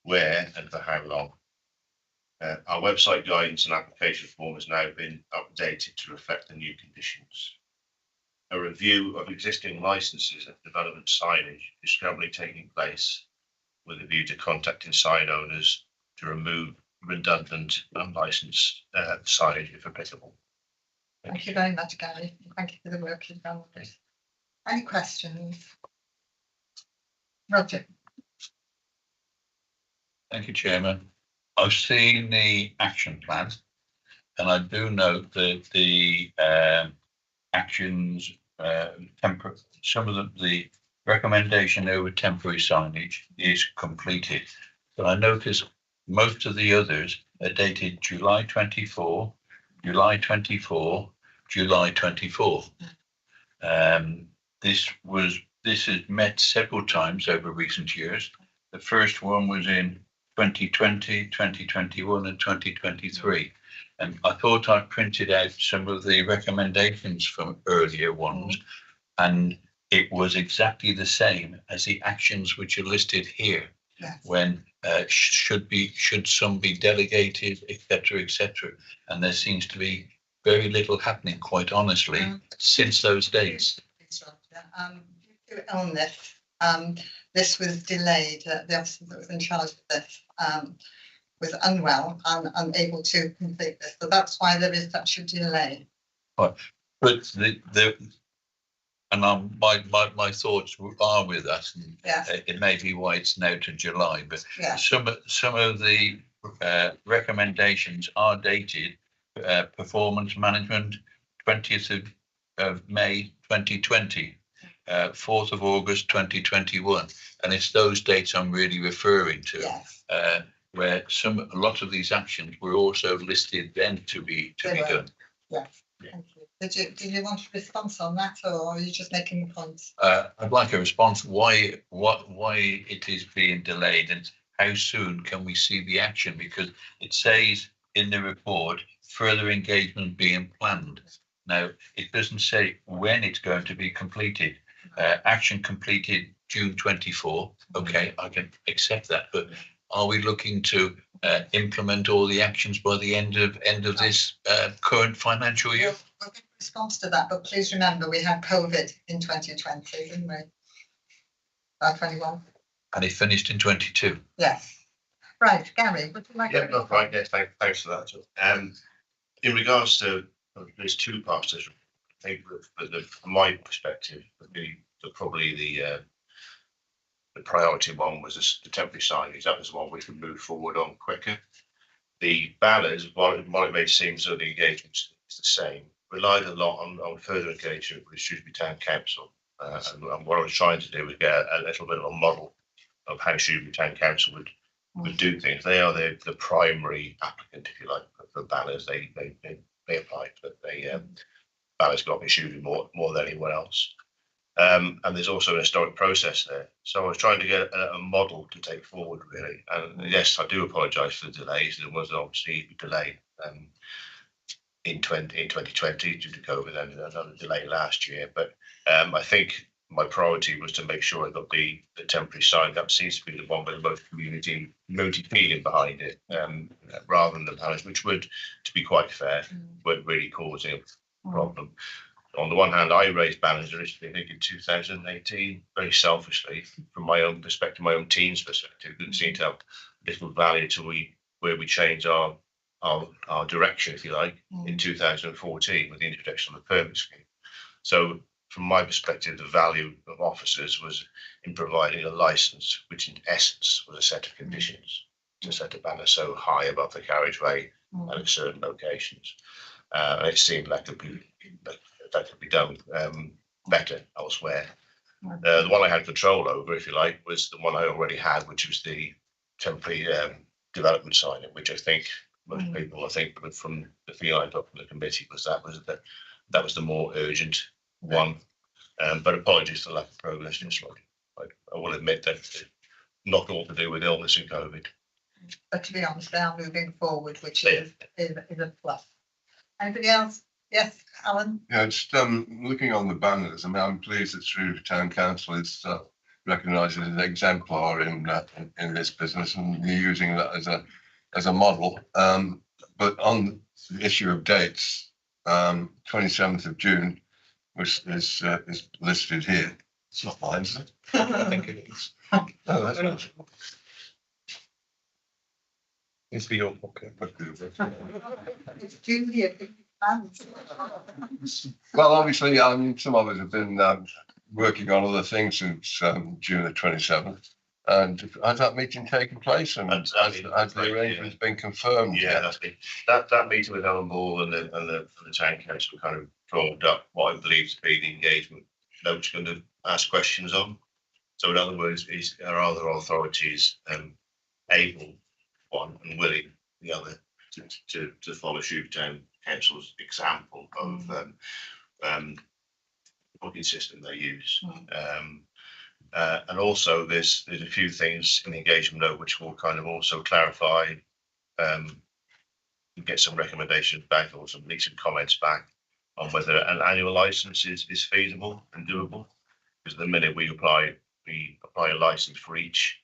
[SPEAKER 5] where and for how long. Our website guidance and application form has now been updated to reflect the new conditions. a review of existing licenses and development signage is currently taking place with a view to contacting sign owners to remove redundant unlicensed signage if applicable.
[SPEAKER 1] Thank you very much, Gary. Thank you for the work you've done on this. Any questions? Roger.
[SPEAKER 7] Thank you, Chairman. I've seen the action plan, and I do note that the actions, some of the recommendation over temporary signage is completed. But I notice most of the others are dated July 24, July 24, July 24. This has met several times over recent years. The first one was in 2020, 2021 and 2023. And I thought I printed out some of the recommendations from earlier ones, and it was exactly the same as the actions which are listed here.
[SPEAKER 1] Yes.
[SPEAKER 7] When should some be delegated, etc. And there seems to be very little happening, quite honestly, since those days.
[SPEAKER 1] Due to illness, this was delayed. The officer that was in charge of this was unwell and unable to complete this. So that's why there is such a delay.
[SPEAKER 7] But my thoughts are with us. And
[SPEAKER 1] yes.
[SPEAKER 7] It may be why it's now to July, but
[SPEAKER 1] yes.
[SPEAKER 7] some of the recommendations are dated performance management 20th of May 2020. 4th of August 2021, and it's those dates I'm really referring to.
[SPEAKER 1] Yes.
[SPEAKER 7] Where a lot of these actions were also listed then to be done.
[SPEAKER 1] Yes. Thank you. Did you want a response on that, or are you just making points?
[SPEAKER 7] I'd like a response why it is being delayed and how soon can we see the action, because it says in the report further engagement being planned. Now it doesn't say when it's going to be completed. Action completed June 24. Okay, I can accept that, but are we looking to implement all the actions by the end of this current financial year?
[SPEAKER 1] We'll give a response to that, but please remember we had COVID in 2020, didn't we? 21.
[SPEAKER 7] And it finished in 22.
[SPEAKER 1] Yes. Right, Gary, would you like
[SPEAKER 5] to? Yeah, right. Yes, thanks for that. In regards to, there's two parts to this. I think from my perspective, probably the priority one was the temporary signage. That was the one we could move forward on quicker. The banners, while it may seem so the engagement is the same, relied a lot on further engagement with the Shrewsbury Town Council. And what I was trying to do was get a little bit of a model of how Shrewsbury Town Council would do things. They are the primary applicant, if you like, for banners. They apply, but banners got issued more than anyone else. And there's also an historic process there. So I was trying to get a model to take forward, really. And yes, I do apologise for the delays. There was obviously a delay in 2020 due to COVID, and another delay last year. But I think my priority was to make sure I got the temporary sign. That seems to be the one with the most community feeling behind it, rather than the banners, which would, to be quite fair, weren't really causing a problem. On the one hand, I raised banners originally, I think in 2018, very selfishly, from my own perspective, my own team's perspective. Didn't seem to have little value till where we changed our direction, if you like, in 2014 with the introduction of the permit scheme. So from my perspective, the value of officers was in providing a licence, which in essence was a set of conditions to set a banner so high above the carriageway and at certain locations. And it seemed like that could be done better elsewhere. The one I had control over, if you like, was the one I already had, which was the temporary development sign, which I think most people, from the feeling I got from the committee, that was the more urgent one. But apologies for the lack of progress. Just I will admit that it's not all to do with illness and COVID.
[SPEAKER 1] But to be honest, they are moving forward, which is a plus. Anybody else? Yes, Alan?
[SPEAKER 14] Yeah, just looking on the banners, I mean, I'm pleased that Shrewsbury Town Council is recognised as an exemplar in this business, and you're using that as a model. But on the issue of dates, 27th of June which is listed here. It's not mine, is it?
[SPEAKER 10] I think it is.
[SPEAKER 14] No, that's not.
[SPEAKER 10] Needs to be your pocket.
[SPEAKER 1] It's Julia.
[SPEAKER 14] Well, obviously, I mean, some of us have been working on other things since June the 27th. And has that meeting taken place and has the arrangements been confirmed?
[SPEAKER 5] Yeah,
[SPEAKER 14] yet?
[SPEAKER 5] that meeting with Alan Ball and the town council kind of drawn up what I believe to be the engagement notes going to ask questions on. So in other words, are other authorities able, one, and willing, the other, to follow Shrewsbury Town Council's example of booking system they use. And also there's a few things in the engagement note which will kind of also clarify, get some recommendations back or some comments back on whether an annual license is feasible and doable. Because at the minute we apply a license for each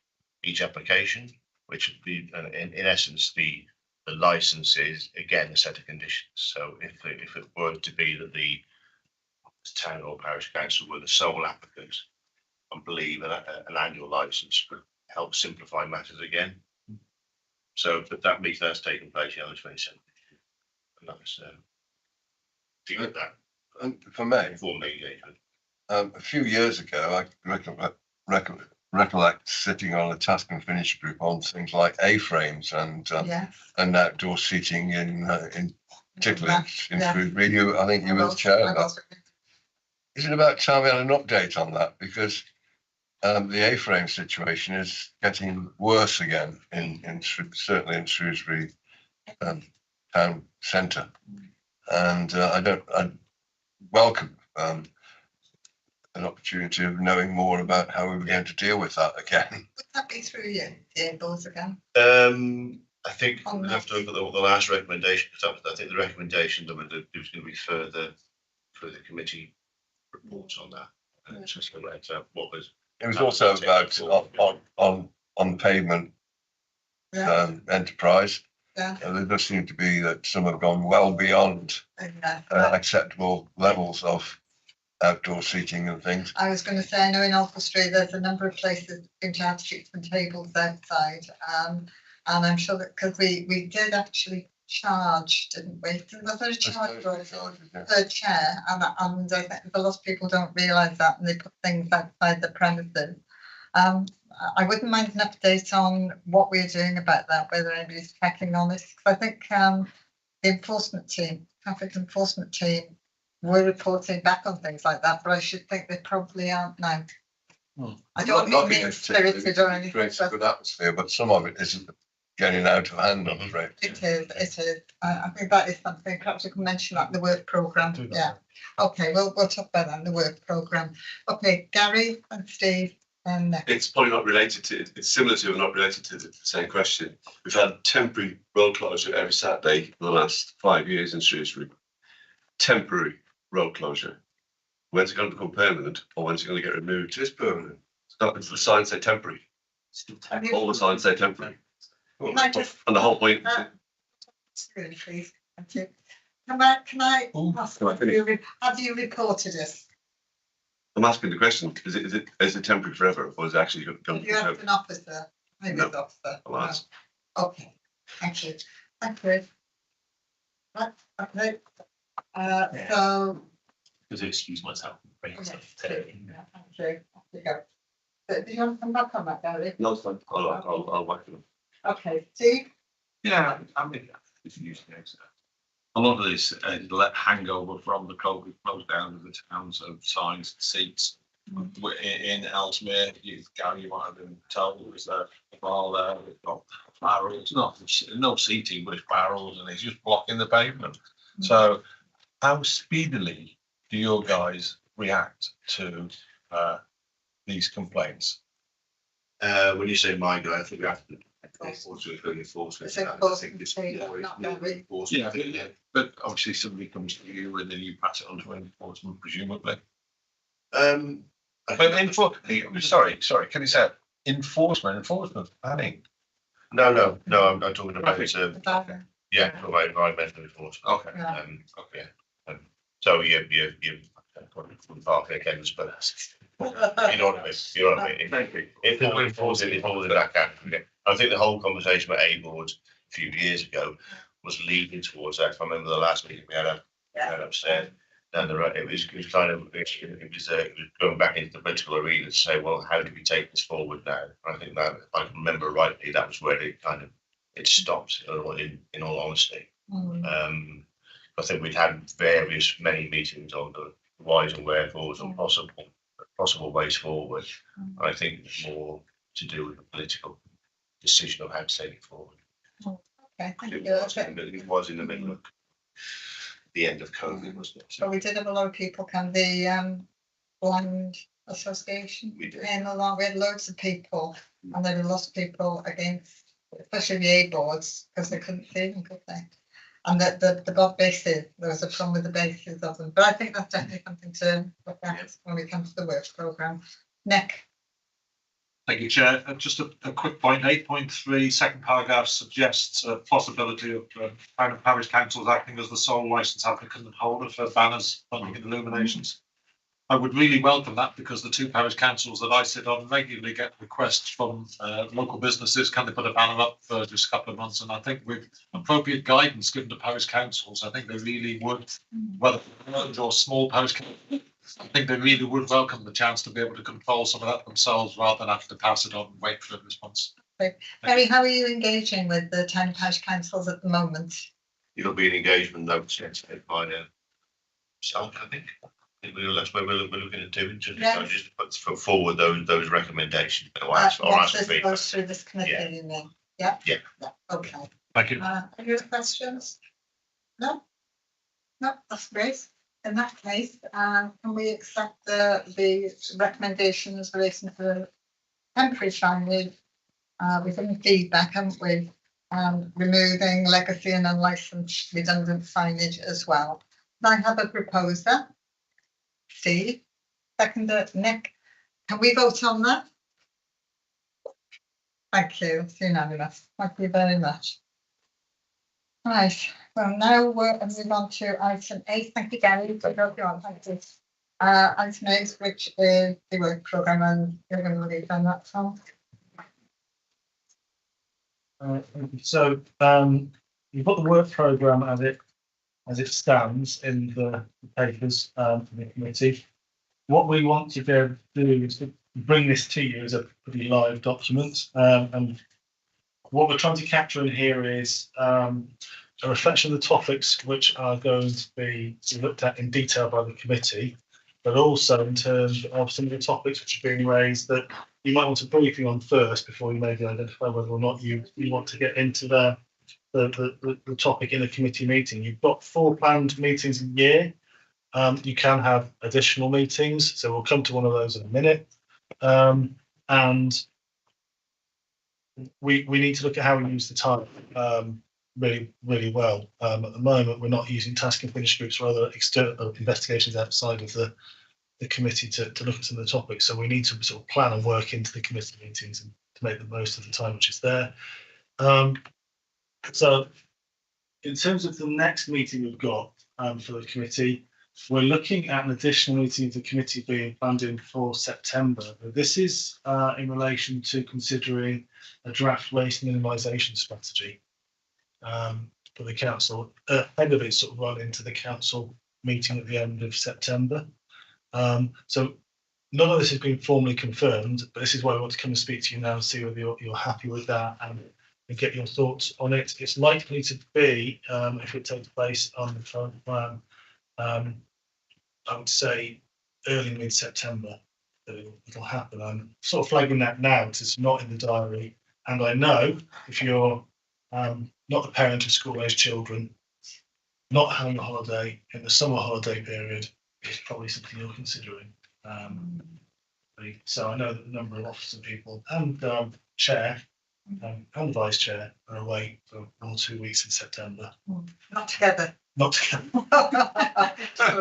[SPEAKER 5] application, which would be in essence the license is again a set of conditions. So if it were to be that the town or parish council were the sole applicant, I believe an annual license could help simplify matters again. So, but that means that's taking place on the 27th. And that's that.
[SPEAKER 14] And for me,
[SPEAKER 5] Informal engagement.
[SPEAKER 14] a few years ago, I recollect sitting on a task and finish group on things like A-frames and outdoor seating in particularly in Shrewsbury. I think you were the chair of that. Is it about time we had an update on that? Because the A-frame situation is getting worse again certainly in Shrewsbury town centre, and I welcome an opportunity of knowing more about how we were going to deal with that again.
[SPEAKER 1] Would that be through you, the boards again?
[SPEAKER 5] I think we have to look at the last recommendation. I think the recommendation that was going to be further committee reports on that. Just what was.
[SPEAKER 14] It was also about on pavement enterprise.
[SPEAKER 1] Yeah.
[SPEAKER 14] There does seem to be that some have gone well beyond acceptable levels of outdoor seating and things.
[SPEAKER 1] I was going to say, I know in Oswestry there's a number of places in to have seats and tables outside, and I'm sure that because we did actually charge, didn't we? Was there a charge per chair? And I think a lot of people don't realise that, and they put things outside the premises. I wouldn't mind an update on what we're doing about that, whether anybody's checking on this. I think the traffic enforcement team, were reporting back on things like that, but I should think they probably aren't now. I don't mean mean-spirited or anything.
[SPEAKER 14] Creates a good atmosphere, but some of it isn't getting out of hand, I'm afraid.
[SPEAKER 1] It is. I think that is something, perhaps we can mention that in the work programme. Yeah. Okay, we'll talk about that in the work programme. Okay, Gary and Steve.
[SPEAKER 15] It's probably not related to, it's similar to, but not related to the same question. We've had temporary road closure every Saturday for the last 5 years in Shrewsbury. Temporary road closure. When's it going to become permanent, or when's it going to get removed?
[SPEAKER 14] It's permanent.
[SPEAKER 15] The signs say temporary. All the signs say temporary. And the whole point.
[SPEAKER 1] Please, thank you. Can I ask, have you reported it?
[SPEAKER 15] I'm asking the question: is it temporary forever, or is it actually going to be?
[SPEAKER 1] You have an officer, maybe an officer.
[SPEAKER 15] I'll ask.
[SPEAKER 1] Okay, thank you. Thank you. Right, okay. So.
[SPEAKER 13] Because I excuse myself.
[SPEAKER 1] Thank you. So, do you want to come back on that, Gary?
[SPEAKER 15] No, it's fine. I'll whack them.
[SPEAKER 1] Okay, Steve.
[SPEAKER 9] Yeah, I mean, it's usually a lot of this hangover from the COVID close down of the towns of signs and seats. In Ellesmere, Gary, you might have been told there's a bar there, we've got barrels, no seating, but it's barrels, and it's just blocking the pavement. So how speedily do your guys react to these complaints?
[SPEAKER 5] When you say my guy, I think we have to
[SPEAKER 9] Yeah, but obviously somebody comes to you and then you pass it on to enforcement, presumably. But sorry, can you say enforcement planning?
[SPEAKER 5] No, I'm talking about environmental enforcement.
[SPEAKER 9] Okay.
[SPEAKER 5] So you Probably from Parker against, but you know what I mean. You know what I mean. It falls in that category. I think the whole conversation about A board a few years ago was leading towards that. If I remember the last meeting we had upstairs down the road, it was kind of it was going back into the political arena to say, well, how do we take this forward now? I think that, if I remember rightly, that was where it stopped. In all honesty, I think we'd had many meetings on the whys and wherefores and possible ways forward. I think it's more to do with the political decision of how to take it forward.
[SPEAKER 1] Okay, thank you.
[SPEAKER 5] It was in the middle of the end of COVID, wasn't it?
[SPEAKER 1] So we did have a lot of people come. The blind association came along. We had loads of people, and there were lots of people against, especially the A boards, because they couldn't see them, could they? And the Bob bases, there was a problem with the bases of them. But I think that's definitely something to look at when we come to the work programme. Nick.
[SPEAKER 9] Thank you, Chair. Just a quick point. 8.3, second paragraph suggests a possibility of town and parish councils acting as the sole licence applicant and holder for banners, funding and illuminations. I would really welcome that, because the two parish councils that I sit on regularly get requests from local businesses, can they put a banner up for just a couple of months? And I think with appropriate guidance given to parish councils, I think they really would, whether large or small parish councils, I think they really would welcome the chance to be able to control some of that themselves rather than have to pass it on and wait for a response.
[SPEAKER 1] Okay. Mary, how are you engaging with the town and parish councils at the moment?
[SPEAKER 5] It'll be an engagement note sent by Selk, I think. That's where we're looking at doing, just to put forward those recommendations.
[SPEAKER 1] This goes through this committee, you mean? Yeah. Okay.
[SPEAKER 9] Thank you.
[SPEAKER 1] Any other questions? No, that's great. In that case, can we accept the recommendations relating to temporary signage? We've given feedback, haven't we? Removing legacy and unlicensed redundant signage as well. Can I have a proposer? Steve, seconder, Nick. Can we vote on that? Thank you. It's unanimous. Thank you very much. Right. Well, now we'll move on to item 8. Thank you, Gary. Thank you. Item 8, which is the work programme, and you're going to lead on that, Tom.
[SPEAKER 4] So you've got the work programme as it stands in the papers for the committee. What we want to be able to do is to bring this to you as a pretty live document, and what we're trying to capture in here is a reflection of the topics which are going to be looked at in detail by the committee, but also in terms of some of the topics which are being raised that you might want a briefing on first before you maybe identify whether or not you want to get into the topic in a committee meeting. You've got 4 planned meetings a year. You can have additional meetings, so we'll come to one of those in a minute. And we need to look at how we use the time really well. At the moment, we're not using task and finish groups or other external investigations outside of the committee to look at some of the topics. So we need to sort of plan and work into the committee meetings and to make the most of the time which is there. So in terms of the next meeting we've got for the committee, we're looking at an additional meeting of the committee being planned in for September. This is in relation to considering a draft waste minimisation strategy for the council, ahead of it sort of run into the council meeting at the end of September. So none of this has been formally confirmed, but this is why I want to come and speak to you now and see whether you're happy with that and get your thoughts on it. It's likely to be, if it takes place on the current plan, I would say early mid-September that it'll happen. I'm sort of flagging that now because it's not in the diary. And I know if you're not a parent of school-aged children, not having a holiday in the summer holiday period is probably something you're considering. So I know that a number of officer people and chair and vice chair are away for 1 or 2 weeks in September.
[SPEAKER 1] Not together.
[SPEAKER 4] Not together.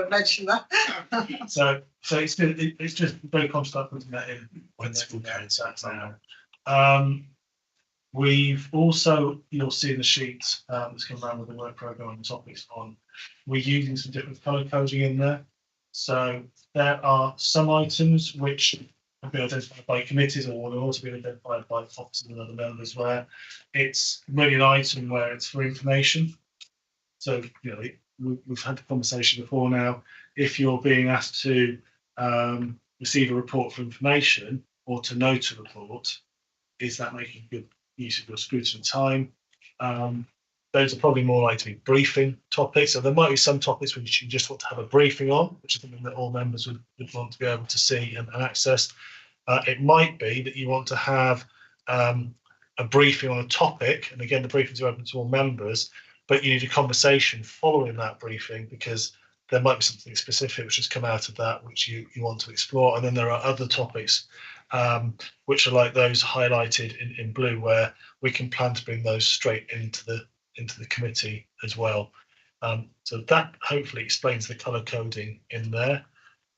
[SPEAKER 1] Mention that.
[SPEAKER 4] So it's just very conscious of putting that in when school parents are now. We've also, you'll see in the sheet that's come around with the work programme and the topics on, we're using some different colour coding in there.
[SPEAKER 16] So there are some items which have been identified by committees or will also be identified by officers and other members where it's really an item where it's for information. So, you know, we've had the conversation before now. If you're being asked to receive a report for information or to note a report, is that making good use of your scrutiny time? Those are probably more likely to be briefing topics. So there might be some topics which you just want to have a briefing on, which is something that all members would want to be able to see and access. It might be that you want to have a briefing on a topic, and again, the briefings are open to all members, but you need a conversation following that briefing because there might be something specific which has come out of that which you want to explore. And then there are other topics which are like those highlighted in blue, where we can plan to bring those straight into the committee as well. So that hopefully explains the colour coding in there.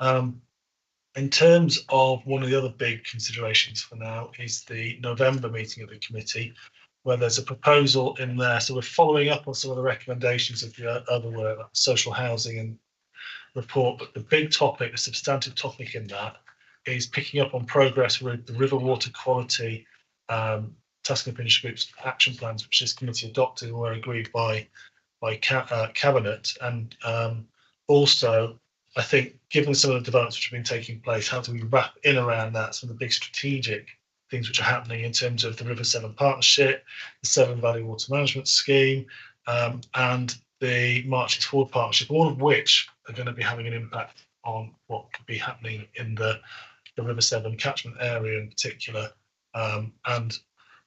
[SPEAKER 16] In terms of one of the other big considerations for now is the November meeting of the committee, where there's a proposal in there. So we're following up on some of the recommendations of the other work, like social housing and report. But the big topic, the substantive topic in that, is picking up on progress with the river water quality task and finish groups action plans, which this committee adopted and were agreed by cabinet. And also, I think, given some of the developments which have been taking place, how do we wrap in around that some of the big strategic things which are happening in terms of the River Severn Partnership, the Severn Valley Water Management Scheme, and the Marches Forward Partnership, all of which are going to be having an impact on what could be happening in the River Severn catchment area in particular, and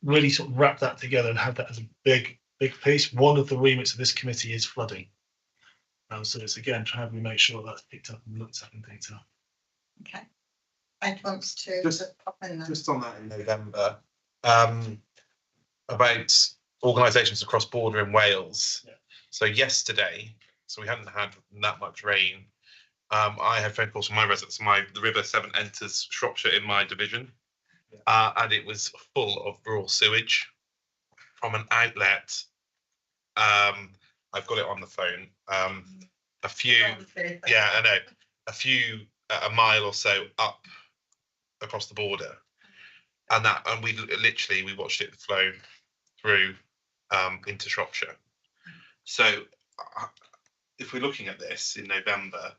[SPEAKER 16] really sort of wrap that together and have that as a big piece. One of the remits of this committee is flooding. So it's again, how do we make sure that's picked up and looked at in detail.
[SPEAKER 1] Okay. Ed wants to pop in there.
[SPEAKER 10] Just on that in November, about organisations across border in Wales. Yeah. So yesterday, so we hadn't had that much rain. I had phone calls from my residents. The River Severn enters Shropshire in my division, and it was full of raw sewage from an outlet. I've got it on the phone. A few, yeah, I know, a mile or so up across the border, and we watched it flow through into Shropshire. So if we're looking at this in November,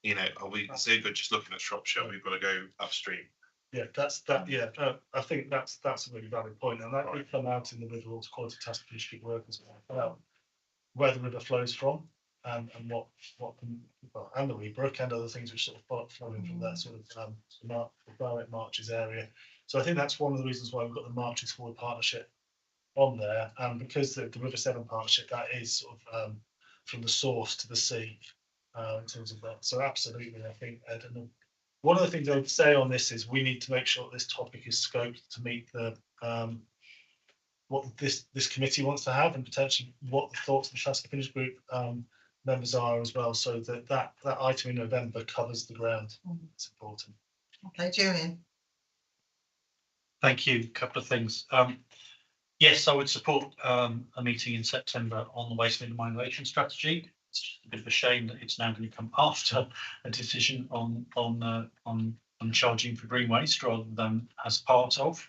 [SPEAKER 10] you know, are we so good just looking at Shropshire? We've got to go upstream.
[SPEAKER 16] Yeah, that's that. Yeah, I think that's a really valid point, and that would come out in the River Water Quality Task Force work as well, where the river flows from, and what and the Weebrook and other things which sort of flow in from that sort of direct Marches area. So I think that's one of the reasons why we've got the Marches Forward Partnership on there, and because the River Severn Partnership, that is sort of from the source to the sea in terms of that. So absolutely, I think, Ed, and one of the things I would say on this is we need to make sure that this topic is scoped to meet the what this committee wants to have, and potentially what the thoughts of the Task and Finish Group members are as well, so that item in November covers the ground. It's important.
[SPEAKER 1] Okay, Julian.
[SPEAKER 4] Thank you. A couple of things. Yes, I would support a meeting in September on the waste minimisation strategy. It's just a bit of a shame that it's now going to come after a decision on charging for green waste rather than as part of,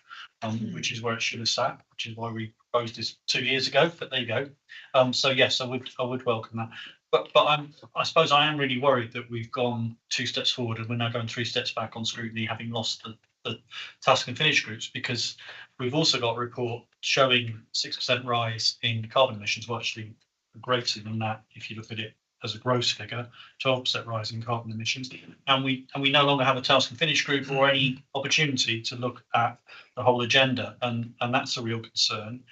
[SPEAKER 4] which is where it should have sat, which is why we proposed this 2 years ago. But there you go. So yes, I would welcome that. But I suppose I am really worried that we've gone 2 steps forward and we're now going 3 steps back on scrutiny, having lost the task and finish groups, because we've also got a report showing 6% rise in carbon emissions. Well, actually greater than that if you look at it as a gross figure, 12% rise in carbon emissions, and we no longer have a task and finish group or any opportunity to look at the whole agenda, and that's a real concern.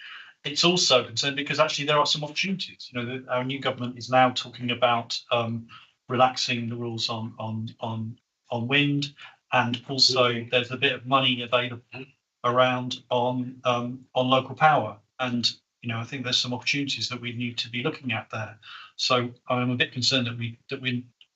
[SPEAKER 4] It's also a concern because actually there are some opportunities. You know, our new government is now talking about relaxing the rules on wind, and also there's a bit of money available around on local power, and you know, I think there's some opportunities that we need to be looking at there. So I'm a bit concerned that we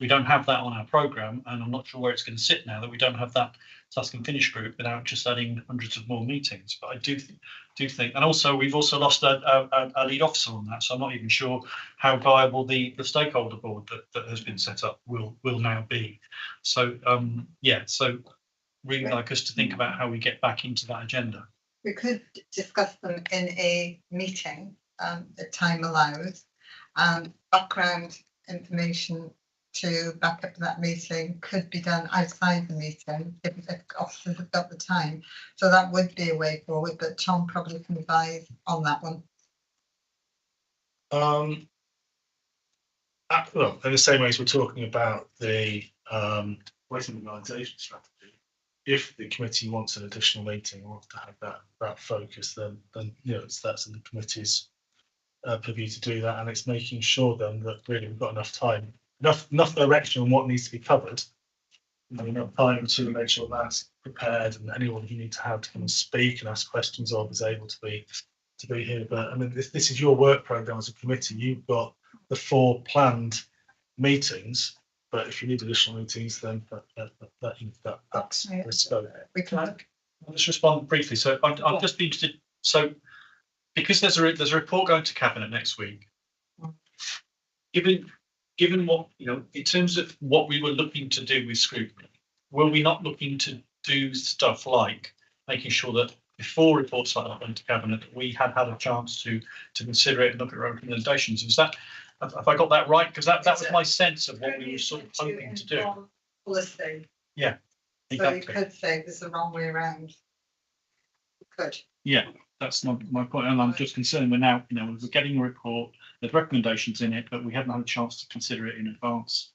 [SPEAKER 4] don't have that on our programme, and I'm not sure where it's going to sit now that we don't have that task and finish group without just adding hundreds of more meetings. But I do think, and also we've also lost a lead officer on that, so I'm not even sure how viable the stakeholder board that has been set up will now be. So yeah, so really like us to think about how we get back into that agenda.
[SPEAKER 1] We could discuss them in a meeting, if time allows, and background information to back up that meeting could be done outside the meeting if officers have got the time. So that would be a way forward, but Tom probably can advise on that one.
[SPEAKER 16] Well, in the same way as we're talking about the waiting organisation strategy, if the committee wants an additional meeting or to have that focus, then you know that's in the committee's purview to do that, and it's making sure then that really we've got enough time, enough direction on what needs to be covered, and enough time to make sure that's prepared, and anyone you need to have to come and speak and ask questions of is able to be here. But I mean, this is your work programme as a committee. You've got the 4 planned meetings, but if you need additional meetings, then that's the scope.
[SPEAKER 1] We can.
[SPEAKER 4] I'll just respond briefly. So I'll just be interested. So because there's a report going to cabinet next week, given what, you know, in terms of what we were looking to do with scrutiny, were we not looking to do stuff like making sure that before reports like that went to cabinet, we had a chance to consider it and look at our recommendations? Was that, have I got that right? Because that was my sense of what we were sort of hoping to do.
[SPEAKER 1] Policy.
[SPEAKER 4] Yeah.
[SPEAKER 1] So
[SPEAKER 4] Exactly.
[SPEAKER 1] you could say there's the wrong way around. You could.
[SPEAKER 4] Yeah, that's my point, and I'm just concerned we're now, you know, we're getting a report, there's recommendations in it, but we haven't had a chance to consider it in advance.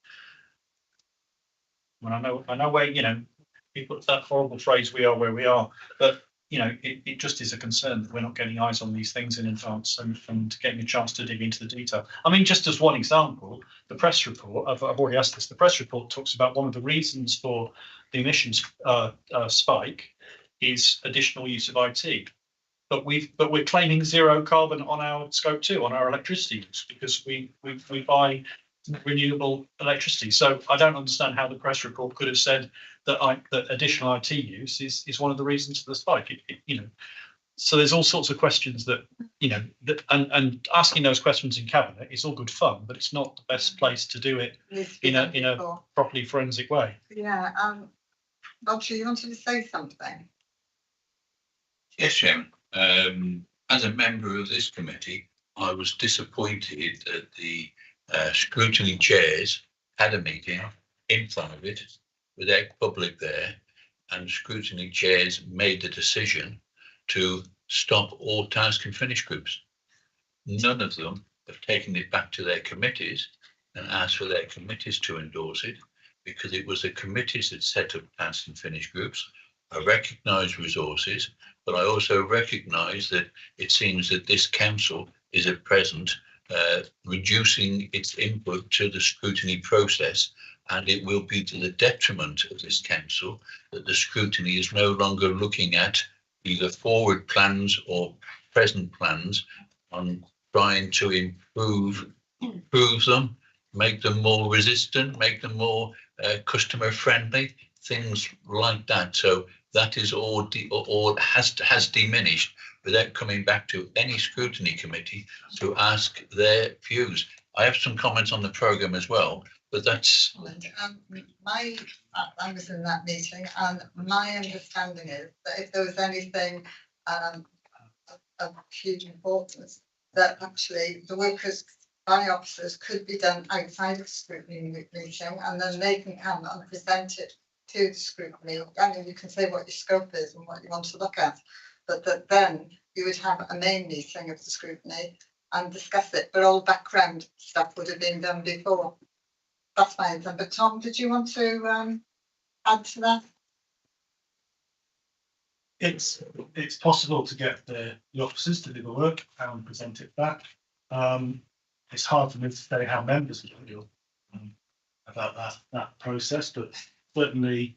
[SPEAKER 4] When I know where, you know, people, that horrible phrase, we are where we are, but you know, it just is a concern that we're not getting eyes on these things in advance and getting a chance to dig into the detail. I mean, just as one example, the press report, I've already asked this, the press report talks about one of the reasons for the emissions spike is additional use of IT. But we're claiming zero carbon on our scope 2, on our electricity use, because we buy renewable electricity. So I don't understand how the press report could have said that that additional IT use is one of the reasons for the spike. You know, so there's all sorts of questions that, you know, that and asking those questions in cabinet is all good fun, but it's not the best place to do it in a properly forensic way.
[SPEAKER 1] Yeah. Roger, you wanted to say something?
[SPEAKER 7] Yes, Chairman. As a member of this committee, I was disappointed that the scrutiny chairs had a meeting in private without public there, and scrutiny chairs made the decision to stop all task and finish groups. None of them have taken it back to their committees and asked for their committees to endorse it, because it was the committees that set up task and finish groups. I recognise resources, but I also recognise that it seems that this council is at present reducing its input to the scrutiny process, and it will be to the detriment of this council that the scrutiny is no longer looking at either forward plans or present plans on trying to improve them, make them more resistant, make them more customer friendly, things like that. So that is all has diminished without coming back to any scrutiny committee to ask their views. I have some comments on the programme as well, but that's...
[SPEAKER 1] I was in that meeting, and my understanding is that if there was anything of huge importance, that actually the workers by officers could be done outside of scrutiny meeting, and then they can come and present it to the scrutiny. I mean, you can say what your scope is and what you want to look at, but that then you would have a main meeting of the scrutiny and discuss it, but all background stuff would have been done before. That's my answer. But Tom, did you want to add to that?
[SPEAKER 16] It's possible to get the officers to do the work and present it back. It's hard for me to say how members would feel about that process, but certainly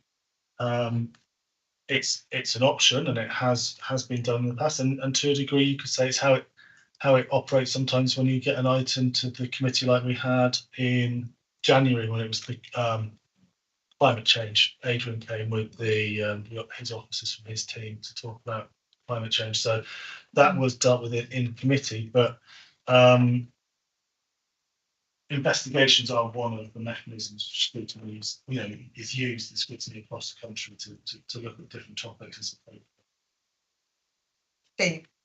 [SPEAKER 16] it's an option, and it has been done in the past, and to a degree you could say it's how it operates sometimes when you get an item to the committee like we had in January when it was the climate change. Adrian came with his officers from his team to talk about climate change. So that was dealt with in committee, but investigations are one of the mechanisms scrutiny is used in scrutiny across the country to look at different topics.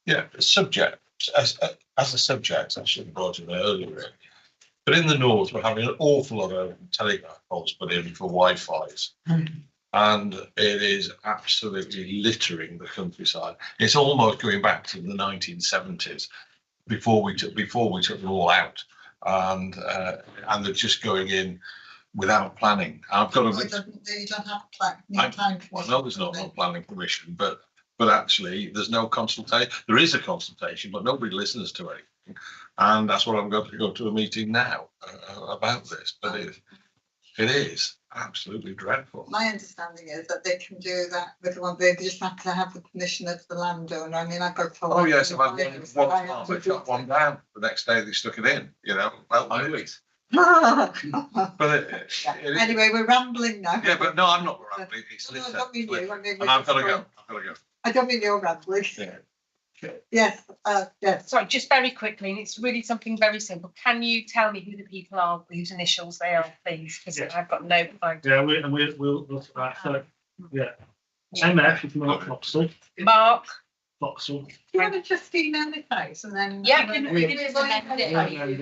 [SPEAKER 9] Yeah, subject as a subject, I should have brought it earlier, really. But in the north, we're having an awful lot of telegraph poles put in for Wi-Fi's, and it is absolutely littering the countryside. It's almost going back to the 1970s before we took them all out, and they're just going in without planning. I've got
[SPEAKER 1] You don't have planning.
[SPEAKER 9] I know there's not no planning permission, but actually there's no consultation. There is a consultation, but nobody listens to anything. And that's what I'm going to go to a meeting now about this. But it is absolutely dreadful.
[SPEAKER 1] My understanding is that they can do that with one. They just have to have the permission of the landowner. I mean, I've got told.
[SPEAKER 9] Oh yes, I've had one. They shut one down. The next day they stuck it in. Well, I do it. But
[SPEAKER 1] anyway, we're rambling now.
[SPEAKER 9] Yeah, but no, I'm not rambling. It's
[SPEAKER 1] no, I don't mean you. I mean,
[SPEAKER 9] and I've got to go.
[SPEAKER 1] I don't mean you're rambling.
[SPEAKER 9] Yeah.
[SPEAKER 1] Yes, yes.
[SPEAKER 3] Sorry, just very quickly, and it's really something very simple. Can you tell me who the people are, whose initials they are, please? Because I've got no idea.
[SPEAKER 16] Yeah, we'll look at that. So, yeah. MF is Mark Foxall.
[SPEAKER 3] Mark.
[SPEAKER 16] Foxall.
[SPEAKER 1] Do you want to just email it out and then?
[SPEAKER 3] Yeah,
[SPEAKER 1] we can amend it.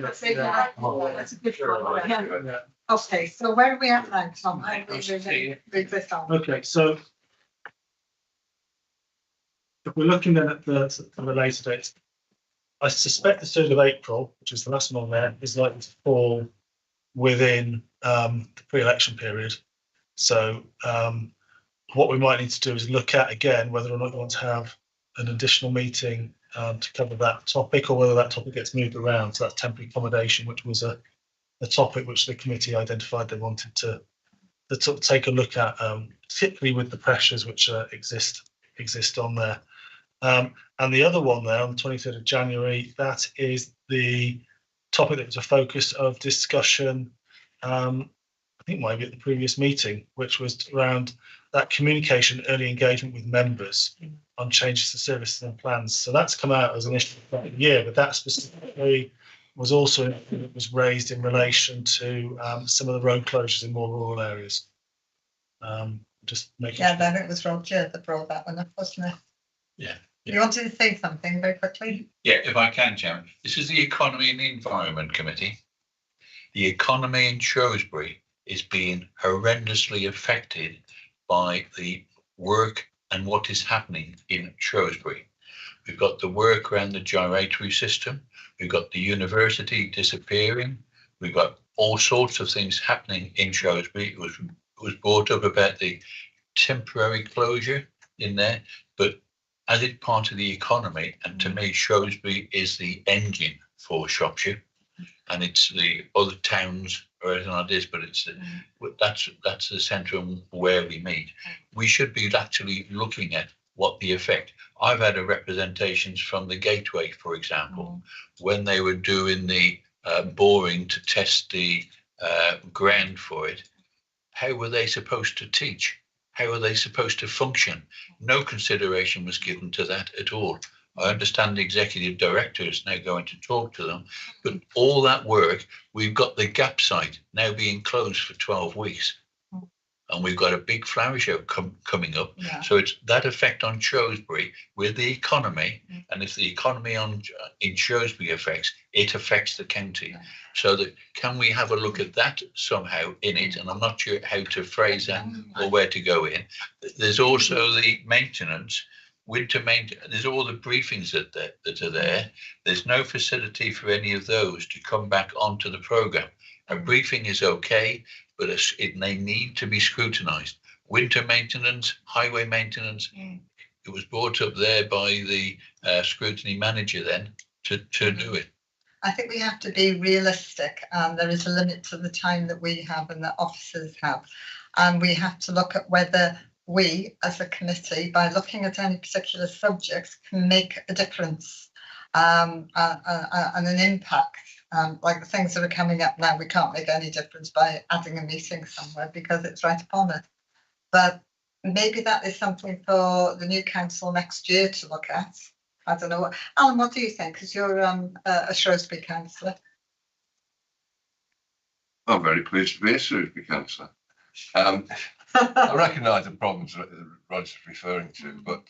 [SPEAKER 1] That's a good one. Yeah. Okay, so where are we at now, Tom?
[SPEAKER 16] Okay, so if we're looking then at the later dates, I suspect the 3rd of April, which is the last one on there, is likely to fall within the pre-election period. So what we might need to do is look at again whether or not you want to have an additional meeting to cover that topic, or whether that topic gets moved around. So that's temporary accommodation, which was a topic which the committee identified they wanted to take a look at, particularly with the pressures which exist on there. And the other one there on the 23rd of January, that is the topic that was a focus of discussion, I think maybe at the previous meeting, which was around that communication, early engagement with members on changes to services and plans. So that's come out as an issue for the year, but that specifically was also raised in relation to some of the road closures in more rural areas. Just making
[SPEAKER 1] sure. Then it was Roger that brought that one up, wasn't it?
[SPEAKER 7] Yeah.
[SPEAKER 1] You wanted to say something very quickly?
[SPEAKER 7] Yeah, if I can, Chairman. This is the Economy and Environment Committee. The economy in Shrewsbury is being horrendously affected by the work and what is happening in Shrewsbury. We've got the work around the gyratory system. We've got the university disappearing. We've got all sorts of things happening in Shrewsbury. It was brought up about the temporary closure in there, but as it's part of the economy, and to me, Shrewsbury is the engine for Shropshire, and it's the other towns or anything like this, but that's the centre where we meet. We should be actually looking at what the effect. I've had representations from the Gateway, for example, when they were doing the boring to test the ground for it. How were they supposed to teach? How are they supposed to function? No consideration was given to that at all. I understand the executive director is now going to talk to them, but all that work, we've got the gap site now being closed for 12 weeks. And we've got a big flower show coming up. Yeah. So it's that effect on Shrewsbury with the economy. And if the economy in Shrewsbury affects, it affects the county. Yeah. So that can we have a look at that somehow in it? And I'm not sure how to phrase that or where to go in. There's also the maintenance, winter maintenance. There's all the briefings that are there. There's no facility for any of those to come back onto the programme. A briefing is okay, but they need to be scrutinised. Winter maintenance, highway maintenance, it was brought up there by the scrutiny manager then to do it.
[SPEAKER 1] I think we have to be realistic, and there is a limit to the time that we have and that officers have. And we have to look at whether we, as a committee, by looking at any particular subjects, can make a difference and an impact Like the things that are coming up now, we can't make any difference by adding a meeting somewhere because it's right upon it. But maybe that is something for the new council next year to look at. I don't know. Alan, what do you think? Because you're a Shrewsbury councillor.
[SPEAKER 14] I'm very pleased to be a Shrewsbury councillor. I recognise the problems that Roger's referring to, but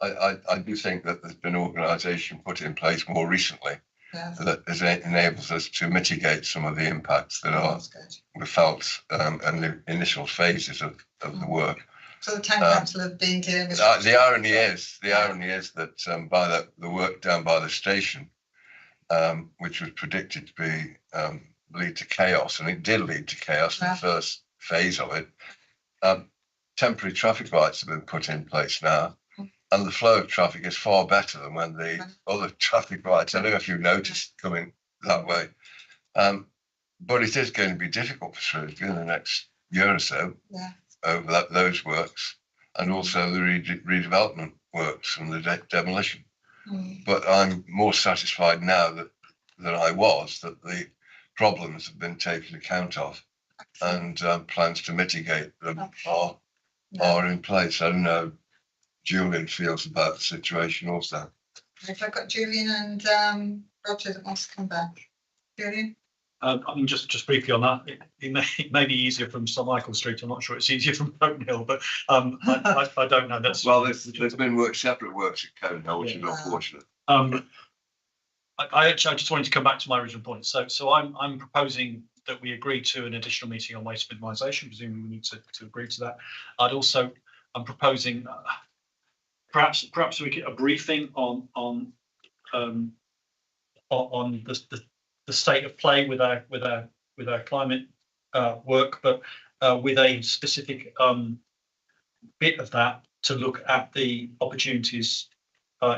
[SPEAKER 14] I do think that there's been organisation put in place more recently that enables us to mitigate some of the impacts that were felt in the initial phases of the work.
[SPEAKER 1] So the town council have been doing this.
[SPEAKER 14] The irony is that by the work down by the station, which was predicted to be lead to chaos, and it did lead to chaos in the first phase of it. Temporary traffic lights have been put in place now, and the flow of traffic is far better than when the other traffic lights, I don't know if you've noticed, coming that way. But it is going to be difficult for Shrewsbury in the next year or so over those works, and also the redevelopment works and the demolition. But I'm more satisfied now than I was that the problems have been taken account of, and plans to mitigate them are in place. I don't know Julian feels about the situation also.
[SPEAKER 1] If I've got Julian and Roger that wants to come back. Julian?
[SPEAKER 4] I mean, just briefly on that, it may be easier from St Michael Street. I'm not sure it's easier from Coton Hill, but I don't know. That's
[SPEAKER 14] well, there's been separate works at Coton Hill, which is unfortunate.
[SPEAKER 4] I just wanted to come back to my original point. So I'm proposing that we agree to an additional meeting on waste minimisation. Presumably we need to agree to that. I'm proposing perhaps we get a briefing on the state of play with our climate work, but with a specific bit of that to look at the opportunities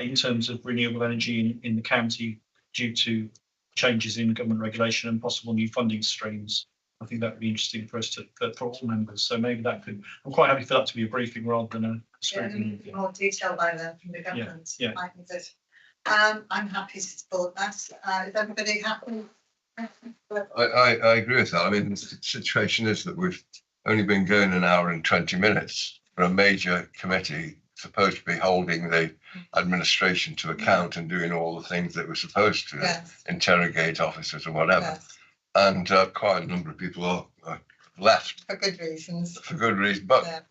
[SPEAKER 4] in terms of renewable energy in the county due to changes in government regulation and possible new funding streams. I think that would be interesting for us for all members. So maybe that could. I'm quite happy for that to be a briefing rather than a scrutiny.
[SPEAKER 1] More detail by then from the government.
[SPEAKER 4] Yeah.
[SPEAKER 1] I'm happy to support that. Is everybody happy?
[SPEAKER 14] I agree with that. I mean, the situation is that we've only been going an hour and 20 minutes for a major committee supposed to be holding the administration to account and doing all the things that we're supposed to, interrogate officers or whatever. And quite a number of people are left.
[SPEAKER 1] For good reasons.
[SPEAKER 14] For good reason. But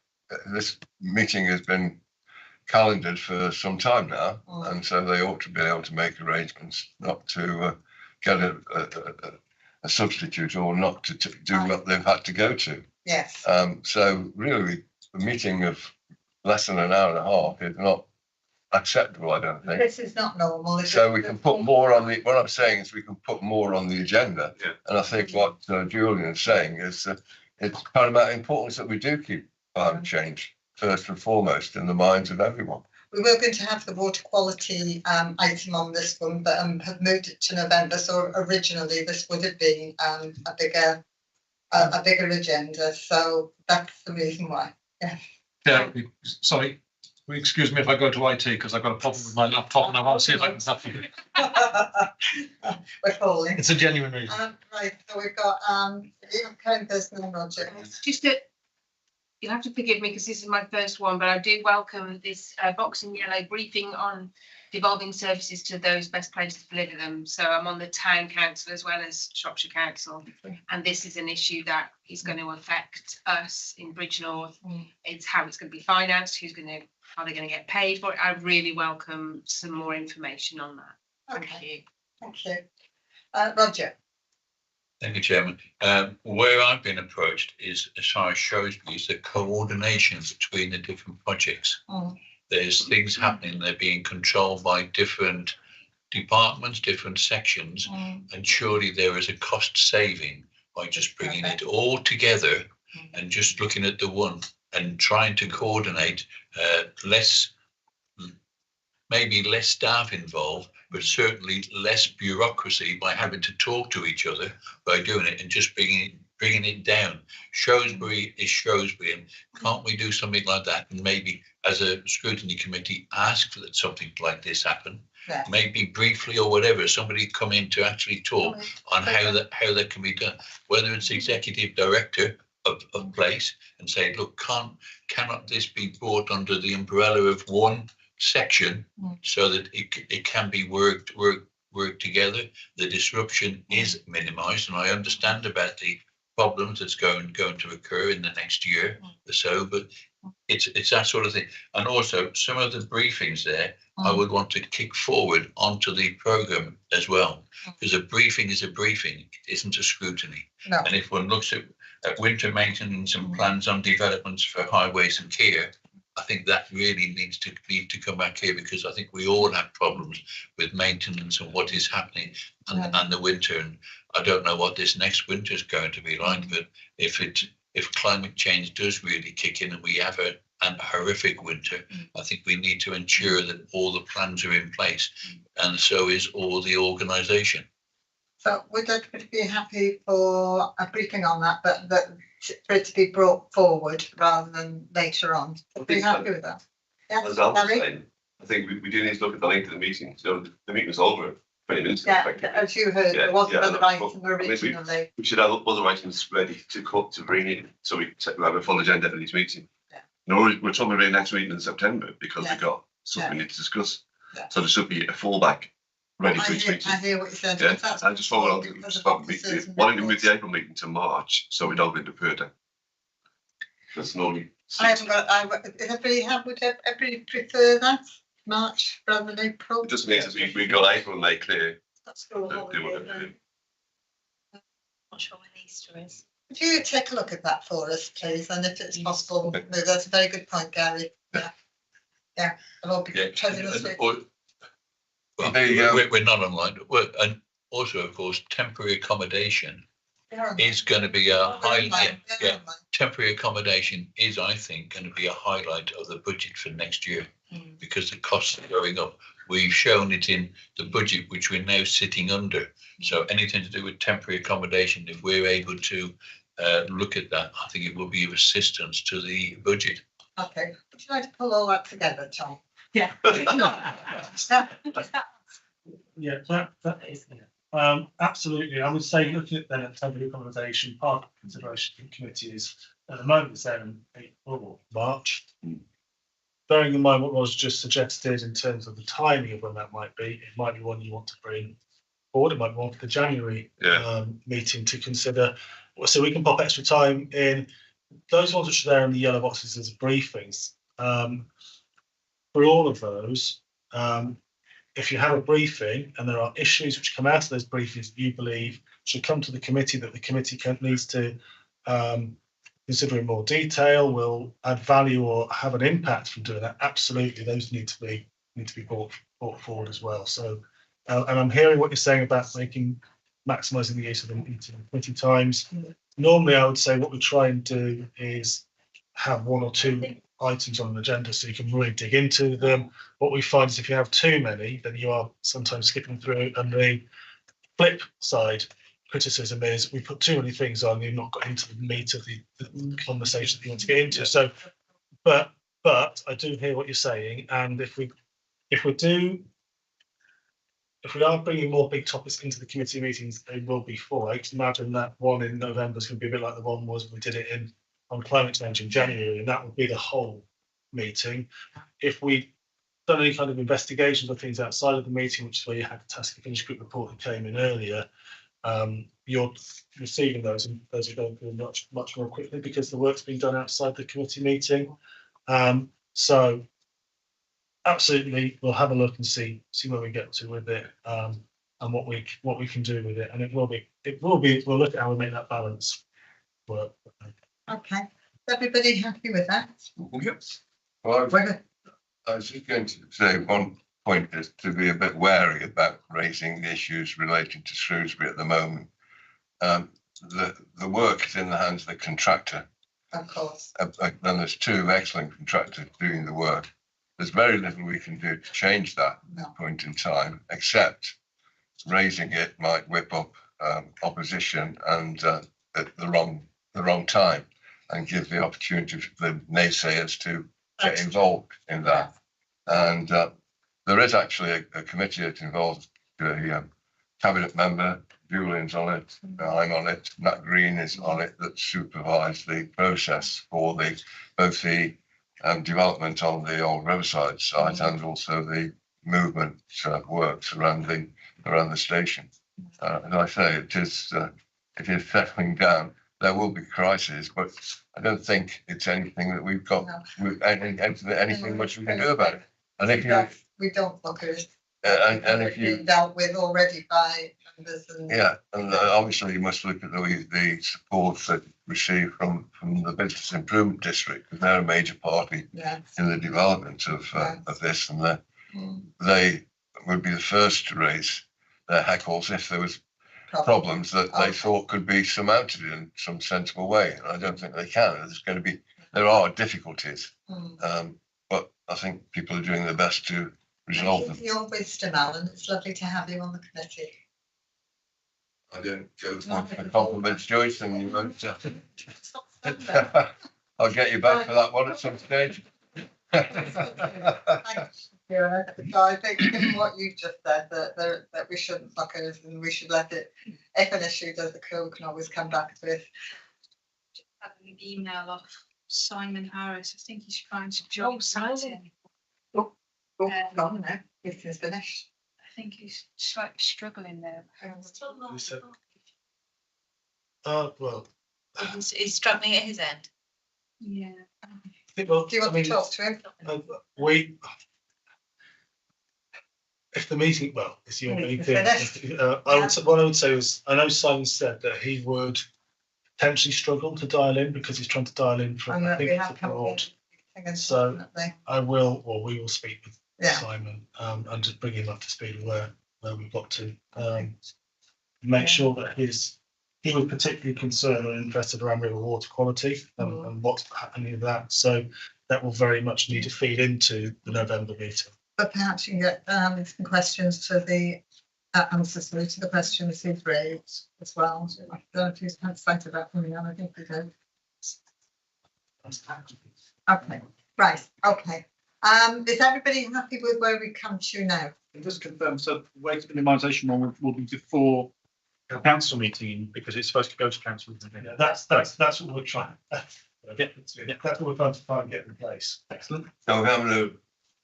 [SPEAKER 14] this meeting has been calendared for some time now, and so they ought to be able to make arrangements not to get a substitute or not to do what they've had to go to.
[SPEAKER 1] Yes.
[SPEAKER 14] So really, a meeting of less than an hour and a half is not acceptable, I don't think.
[SPEAKER 1] This is not normal.
[SPEAKER 14] So we can put more on the, what I'm saying is we can put more on the agenda. And I think what Julian is saying is it's paramount importance that we do keep climate change first and foremost in the minds of everyone.
[SPEAKER 1] We were going to have the water quality item on this one, but have moved it to November. So originally this would have been a bigger agenda. So that's the reason why.
[SPEAKER 17] Yeah. Sorry. Excuse me if I go to IT because I've got a problem with my laptop and I want to see if I can help you.
[SPEAKER 1] We're falling.
[SPEAKER 17] It's a genuine reason.
[SPEAKER 1] Right, so we've got current business and Roger.
[SPEAKER 3] Just you'll have to forgive me because this is my first one, but I do welcome this box in yellow briefing on devolving services to those best places to deliver them. So I'm on the town council as well as Shropshire Council, and this is an issue that is going to affect us in Bridge North. It's how it's going to be financed, how they're going to get paid for it. I really welcome some more information on that.
[SPEAKER 1] Okay. Thank you. Roger.
[SPEAKER 7] Thank you, Chairman. Where I've been approached is, as far as Shrewsbury, is the coordination between the different projects. There's things happening, they're being controlled by different departments, different sections, and surely there is a cost saving by just bringing it all together and just looking at the one and trying to coordinate maybe less staff involved, but certainly less bureaucracy by having to talk to each other by doing it and just bringing bringing it down. Shrewsbury is Shrewsbury, and can't we do something like that? And maybe as a scrutiny committee, ask that something like this happen.
[SPEAKER 1] Yeah.
[SPEAKER 7] Maybe briefly or whatever, somebody come in to actually talk on how that can be done. Whether it's executive director of place and say, look, cannot this be brought under the umbrella of one section so that it can be worked together? The disruption is minimised, and I understand about the problems that's going to occur in the next year or so, but it's that sort of thing. And also some of the briefings there, I would want to kick forward onto the programme as well, because a briefing is a briefing, it isn't a scrutiny.
[SPEAKER 1] No.
[SPEAKER 7] And if one looks at winter maintenance and plans on developments for highways and care, I think that really needs to come back here, because I think we all have problems with maintenance and what is happening and the winter. And I don't know what this next winter is going to be like, but if climate change does really kick in and we have a horrific winter, I think we need to ensure that all the plans are in place, and so is all the organisation.
[SPEAKER 1] So would everybody be happy for a briefing on that, but for it to be brought forward rather than later on? Are you happy with that? Yeah,
[SPEAKER 15] As Al was
[SPEAKER 1] Gary?
[SPEAKER 15] saying, I think we do need to look at the length of the meeting. So the meeting was over 20 minutes ago.
[SPEAKER 1] Yeah,
[SPEAKER 15] effectively.
[SPEAKER 1] as you heard, there wasn't another item originally.
[SPEAKER 15] We should have other items ready to bring in, so we have a full agenda for this meeting.
[SPEAKER 1] Yeah.
[SPEAKER 15] No, we're talking about next meeting in September because we've got something we need to discuss.
[SPEAKER 1] Yeah.
[SPEAKER 15] So there should be a fallback ready for
[SPEAKER 1] I
[SPEAKER 15] each
[SPEAKER 1] hear,
[SPEAKER 15] meeting.
[SPEAKER 1] I hear what you said.
[SPEAKER 15] Yeah,
[SPEAKER 1] If that's
[SPEAKER 15] I just follow on to
[SPEAKER 1] because of
[SPEAKER 15] why
[SPEAKER 1] officers and
[SPEAKER 15] don't you move
[SPEAKER 1] records.
[SPEAKER 15] the April meeting to March so we don't get deferred? That's normally.
[SPEAKER 1] I haven't got, would everybody prefer that, March rather than April?
[SPEAKER 15] It just means that we got April and May clear.
[SPEAKER 1] That's school
[SPEAKER 15] Do what
[SPEAKER 1] holiday
[SPEAKER 15] they do.
[SPEAKER 1] then.
[SPEAKER 2] Not sure when Easter is.
[SPEAKER 1] Could you take a look at that for us, please, and if it's possible, no, that's a very good point, Gary. Yeah, I will be treasuring this week.
[SPEAKER 7] Well, we're not online, and also, of course, temporary accommodation is going to be a highlight. Yeah, temporary accommodation is, I think, going to be a highlight of the budget for next year, because the costs are going up. We've shown it in the budget, which we're now sitting under. So anything to do with temporary accommodation, if we're able to look at that, I think it will be of assistance to the budget.
[SPEAKER 1] Okay, would you like to pull all that together, Tom?
[SPEAKER 16] Yeah. Yeah, that is, absolutely. I would say looking at then at temporary accommodation, part of the consideration for the committee is at the moment it's there in April or March. Bearing in mind what was just suggested in terms of the timing of when that might be, it might be one you want to bring forward. It might be one for the January meeting to consider. So we can pop extra time in those ones which are there in the yellow boxes as briefings. For all of those, if you have a briefing and there are issues which come out of those briefings that you believe should come to the committee that the committee needs to consider in more detail, will add value or have an impact from doing that, absolutely those need to be brought forward as well. So and I'm hearing what you're saying about maximising the use of the meeting 20 times. Normally I would say what we try and do is have one or two items on an agenda so you can really dig into them. What we find is if you have too many, then you are sometimes skipping through, and the flip side criticism is we put too many things on, you've not got into the meat of the conversation that you want to get into. So but I do hear what you're saying, and if we are bringing more big topics into the committee meetings, they will be full. I can imagine that one in November is going to be a bit like the one was when we did it on climate change in January, and that would be the whole meeting. If we done any kind of investigations or things outside of the meeting, which is where you had the task and finish group report that came in earlier, you're receiving those, and those are going through much more quickly because the work's been done outside the committee meeting. So absolutely, we'll have a look and see where we get to with it, and what we can do with it, and it will be we'll look at how we make that balance work.
[SPEAKER 1] Okay, is everybody happy with that?
[SPEAKER 14] Yep. Well, I was just going to say one point is to be a bit wary about raising issues relating to Shrewsbury at the moment. The work is in the hands of the contractor.
[SPEAKER 1] Of course.
[SPEAKER 14] And there's two excellent contractors doing the work. There's very little we can do to change that at this point in time, except raising it might whip up opposition and at the wrong time and give the opportunity for the naysayers to get involved in that. And there is actually a committee that involves a cabinet member, Julian's on it, I'm on it, Matt Green is on it, that supervise the process for both the development on the old Riverside site and also the movement works around the station. As I say, it is settling down. There will be crises, but I don't think it's anything that we've got anything much we can do about it. And if
[SPEAKER 1] we don't look at it.
[SPEAKER 14] And if you
[SPEAKER 1] dealt with already by members and
[SPEAKER 14] obviously you must look at the support that received from the business improvement district, because they're a major party in the development of this, and they would be the first to raise their heckles if there was problems that they thought could be surmounted in some sensible way. And I don't think they can. There are difficulties, but I think people are doing their best to resolve them.
[SPEAKER 1] Your wisdom, Alan. It's lovely to have you on the committee.
[SPEAKER 14] I don't go for compliments, Joyce, and you won't. I'll get you back for that one at some stage.
[SPEAKER 1] Thanks. Yeah, so I think given what you just said, that we shouldn't look at it and we should let it, if an issue does occur, we can always come back to it.
[SPEAKER 18] Just had an email off Simon Harris. I think he's trying to join.
[SPEAKER 1] Simon. Gone now. Meeting's finished.
[SPEAKER 18] I think he's slightly struggling there.
[SPEAKER 16] Well,
[SPEAKER 18] He's struggling at his end. Yeah.
[SPEAKER 1] Do you want to talk to him?
[SPEAKER 16] If the meeting, it's your meeting.
[SPEAKER 1] Finished.
[SPEAKER 16] What I would say was, I know Simon said that he would potentially struggle to dial in because he's trying to dial in from, I think it's abroad. So we will speak with Simon and just bring him up to speed where we've got to. Make sure that he was particularly concerned and interested around river water quality and what's happening with that. So that will very much need to feed into the November meeting.
[SPEAKER 1] But perhaps you can get some questions to the answers to the questions he's raised as well. So I don't know if he's excited about coming on. I think we do. Okay, right. Okay. Is everybody happy with where we come to now?
[SPEAKER 4] Just confirm. So, waste minimisation one will be before the council meeting because it's supposed to go to council.
[SPEAKER 16] Yeah, that's what we're trying. That's what we're trying to try and get in place.
[SPEAKER 4] Excellent.
[SPEAKER 14] So we're having a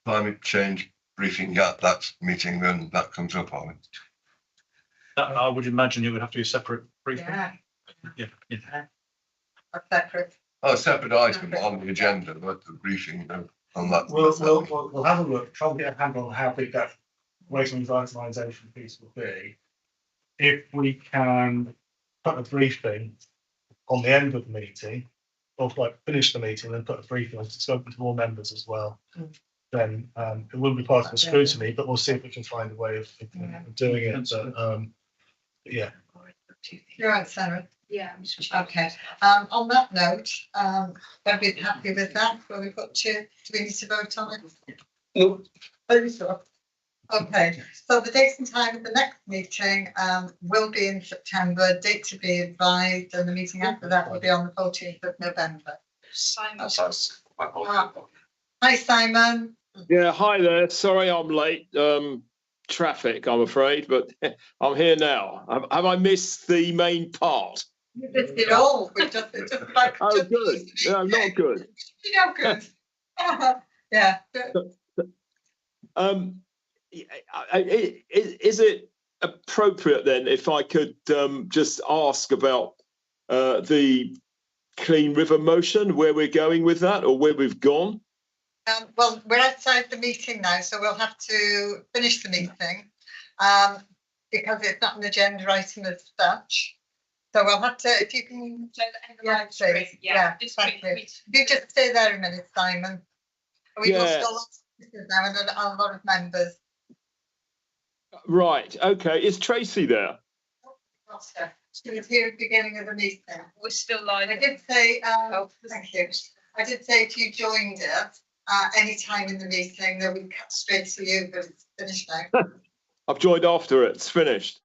[SPEAKER 14] climate change briefing at that meeting, then that comes up on it.
[SPEAKER 4] I would imagine it would have to be a separate briefing.
[SPEAKER 1] Yeah. A separate.
[SPEAKER 14] Oh, a separate item on the agenda, but the briefing on that.
[SPEAKER 16] We'll have a look, try and get a handle on how big that waste revitalisation piece will be. If we can put a briefing on the end of the meeting, or finish the meeting and put a briefing on it's open to all members as well, then it will be part of the scrutiny, but we'll see if we can find a way of doing it.
[SPEAKER 1] You're right, Sarah.
[SPEAKER 18] Yeah.
[SPEAKER 1] Okay. On that note, everybody's happy with that? Well, we've got to. Do we need to vote on it?
[SPEAKER 6] No.
[SPEAKER 1] Okay. So the dates and time of the next meeting will be in September. Date to be advised, and the meeting after that will be on the 14th of November.
[SPEAKER 18] Simon.
[SPEAKER 1] Hi, Simon.
[SPEAKER 19] Yeah, hi there. Sorry I'm late. Traffic, I'm afraid, but I'm here now. Have I missed the main part?
[SPEAKER 1] You missed it all. We just about.
[SPEAKER 19] Oh, good. No, not good.
[SPEAKER 1] You know, good. Yeah.
[SPEAKER 19] Is it appropriate then if I could just ask about the Clean River motion, where we're going with that or where we've gone?
[SPEAKER 1] Well, we're outside the meeting now, so we'll have to finish the meeting because it's not an agenda item as such. So we'll have to, if you can, thank you. If you just stay there a minute, Simon. We've lost a lot of speakers now and a lot of members.
[SPEAKER 19] Right. Okay. Is Tracy there?
[SPEAKER 1] Lost her. She was here at the beginning of the meeting.
[SPEAKER 18] We're still live.
[SPEAKER 1] I did say, thank you. I did say if you joined us any time in the meeting, then we cut straight to you, but it's finished now.
[SPEAKER 19] I've joined after it's finished.